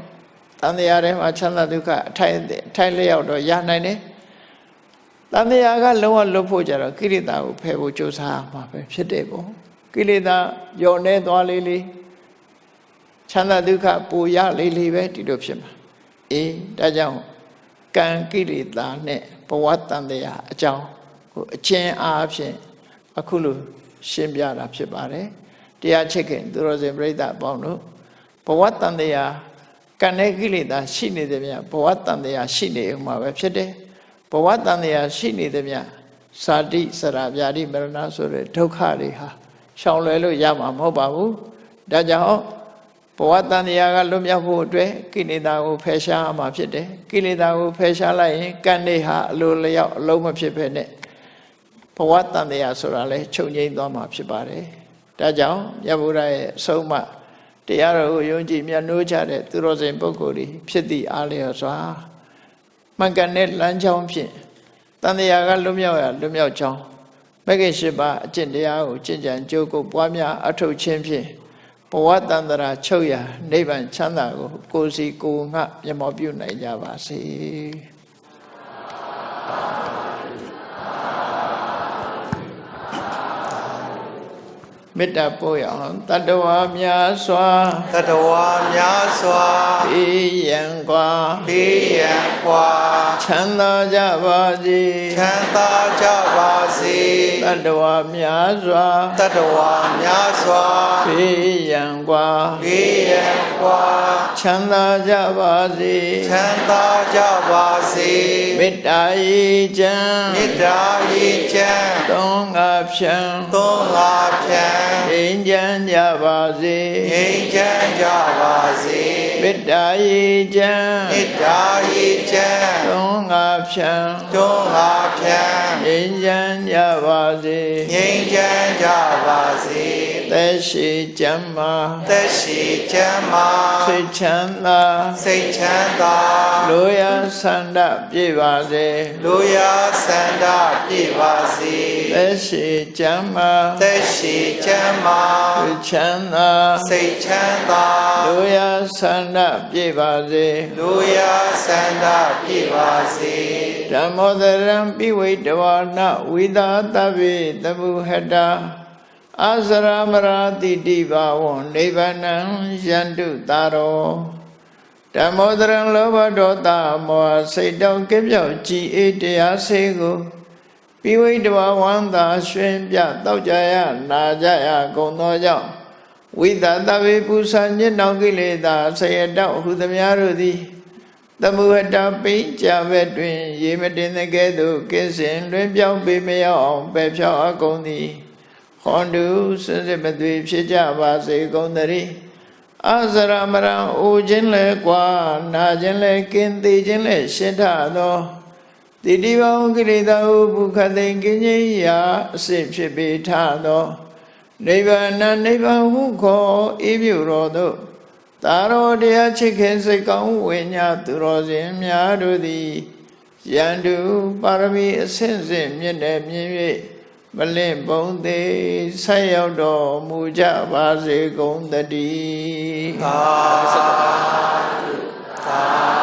တန်တရားထဲမှာချမ်းသာဒုက္ခအထိုက်လျောက်တော့ရနိုင်တယ်တန်တရားကလုံးဝလွတ်ဖို့ကြတော့ကိလေသာကိုဖယ်ဖို့ကြိုးစားရမှာပဲဖြစ်တယ်ပေါ့ကိလေသာညှော်နေသွားလေးချမ်းသာဒုက္ခပူရလေးပဲဒီလိုဖြစ်မှာဒါကြောင့်ကံကိလေသာနဲ့ဘဝတန်တရားအကြောင်းကိုအချင်းအားဖြင့်အခုလိုရှင်းပြတာဖြစ်ပါတယ်တရားချစ်ခင်သူတော်စင်ပြိဿအပေါင်းတို့ဘဝတန်တရားကံနဲ့ကိလေသာရှိနေတယ်မြတ်ဘဝတန်တရားရှိနေဥမှာပဲဖြစ်တယ်ဘဝတန်တရားရှိနေတယ်မြတ်ဇာတိစရဗျာတိမရဏဆိုတဲ့ဒုက္ခတွေဟာရှောင်လွယ်လို့ရမှာမဟုတ်ပါဘူးဒါကြောင့်ဘဝတန်တရားကလွတ်မြောက်ဖို့အတွက်ကိလေသာကိုဖယ်ရှားရမှာဖြစ်တယ်ကိလေသာကိုဖယ်ရှားလိုက်ရင်ကံတွေဟာအလိုလျောက်အလုံးမဖြစ်ပဲနဲ့ ဘဝတန်တရားဆိုတာလဲချုပ်ငြိမ်းသွားမှာဖြစ်ပါတယ်ဒါကြောင့်မြတ်ဗုဒ္ဓရဲ့အဆုံးအမတရားတော်ကိုယုံကြည်မြတ်နိုးကြတဲ့သူတော်စင်ပုဂ္ဂိုလ်တွေဖြစ်သည့်အားလျော်စွာမှန်ကန်တဲ့လမ်းကြောင်းဖြင့်တန်တရားကလွတ်မြောက်ရလွတ်မြောက်ကြောင်းမဂ္ဂင်၈ပါးအကျင့်တရားကိုကျင့်ကြံကြိုးကိုပွားများအထောက်ခြင်းဖြင့်ဘဝတန်ត្រာချုပ်ရာနိဗ္ဗာန်ချမ်းသာကိုကိုယ်စီကိုယ်ငှမျက်မှောက်ပြုနိုင်ကြပါစေမေတ္တာပို့ရအောင်တတ္တဝါများစွာတတ္တဝါများစွာဘေးရန်กว่าဘေးရန်กว่าချမ်းသာကြပါစေချမ်းသာကြပါစေတတ္တဝါများစွာတတ္တဝါများစွာဘေးရန်กว่าဘေးရန်กว่าချမ်းသာကြပါစေချမ်းသာကြပါစေမေတ္တာဤချမ်းမေတ္တာဤချမ်းသုံးငါဖြံသုံးငါဖြံငြိမ်းချမ်းကြပါစေငြိမ်းချမ်းကြပါစေမေတ္တာဤချမ်းမေတ္တာဤချမ်းသုံးငါဖြံသုံးငါဖြံငြိမ်းချမ်းကြပါစေငြိမ်းချမ်းကြပါစေသက်ရှိကျမ်းမာသက်ရှိကျမ်းမာစိတ်ချမ်းသာစိတ်ချမ်းသာလိုရာဆန္ဒပြည့်ပါစေလိုရာဆန္ဒပြည့်ပါစေသက်ရှိကျမ်းမာသက်ရှိကျမ်းမာစိတ်ချမ်းသာစိတ်ချမ်းသာလိုရာဆန္ဒပြည့်ပါစေလိုရာဆန္ဒပြည့်ပါစေဓမ္မောဒရံပိဝိတဝါနဝိသာတဗ္ဗေတမုဟတာအာစရမရာတိတိဘာဝံနိဗ္ဗာနံယန္တုတာရောဓမ္မောဒရံလောဘဒေါသမောဟစိတ်တောင်းကပြောက်ကြည်အေးတရားစေကိုပိဝိတဝါဝန္တာရွှင်ပြတောက်ကြရနာကြရကုန်သောကြောင့်ဝိသတဝေပုဆာညစ်တောင်ကိလေသာဆယတောက်ဟုသမျှတို့သည်တမုဟတပိကြဘက်တွင်ရေမတင်တဲ့ကဲ့သို့ကင်းစင်လွင်ပြောင်းပေမရောက်အောင်ပယ်ဖြောက်အကုန်သည်ဟောတုစင်စစ်မသွေဖြစ်ကြပါစေကုန်သတည်းအာစရမရံအိုခြင်းလဲกว่าနာခြင်းလဲကင်းသေးခြင်းလဲရှင်းထသောတိတိဘောင်ကိလေသာဟုဘုခသိင်ကင်းခြင်းရာအစစ်ဖြစ်ပေထသောနိဗ္ဗာန်နိဗ္ဗာန်ဟုခေါ်ဤပြုတော်သို့သာရောတရားချစ်ခင်စိတ်ကောင်းဝိညာသူတော်စင်များတို့သည်ယန္တုပါရမီအစဉ်စဉ်မြင့်တဲ့မြင့်၍မလင့်ပုံသေးဆက်ရောက်တော်မူကြပါစေကုန်သတည်းသာ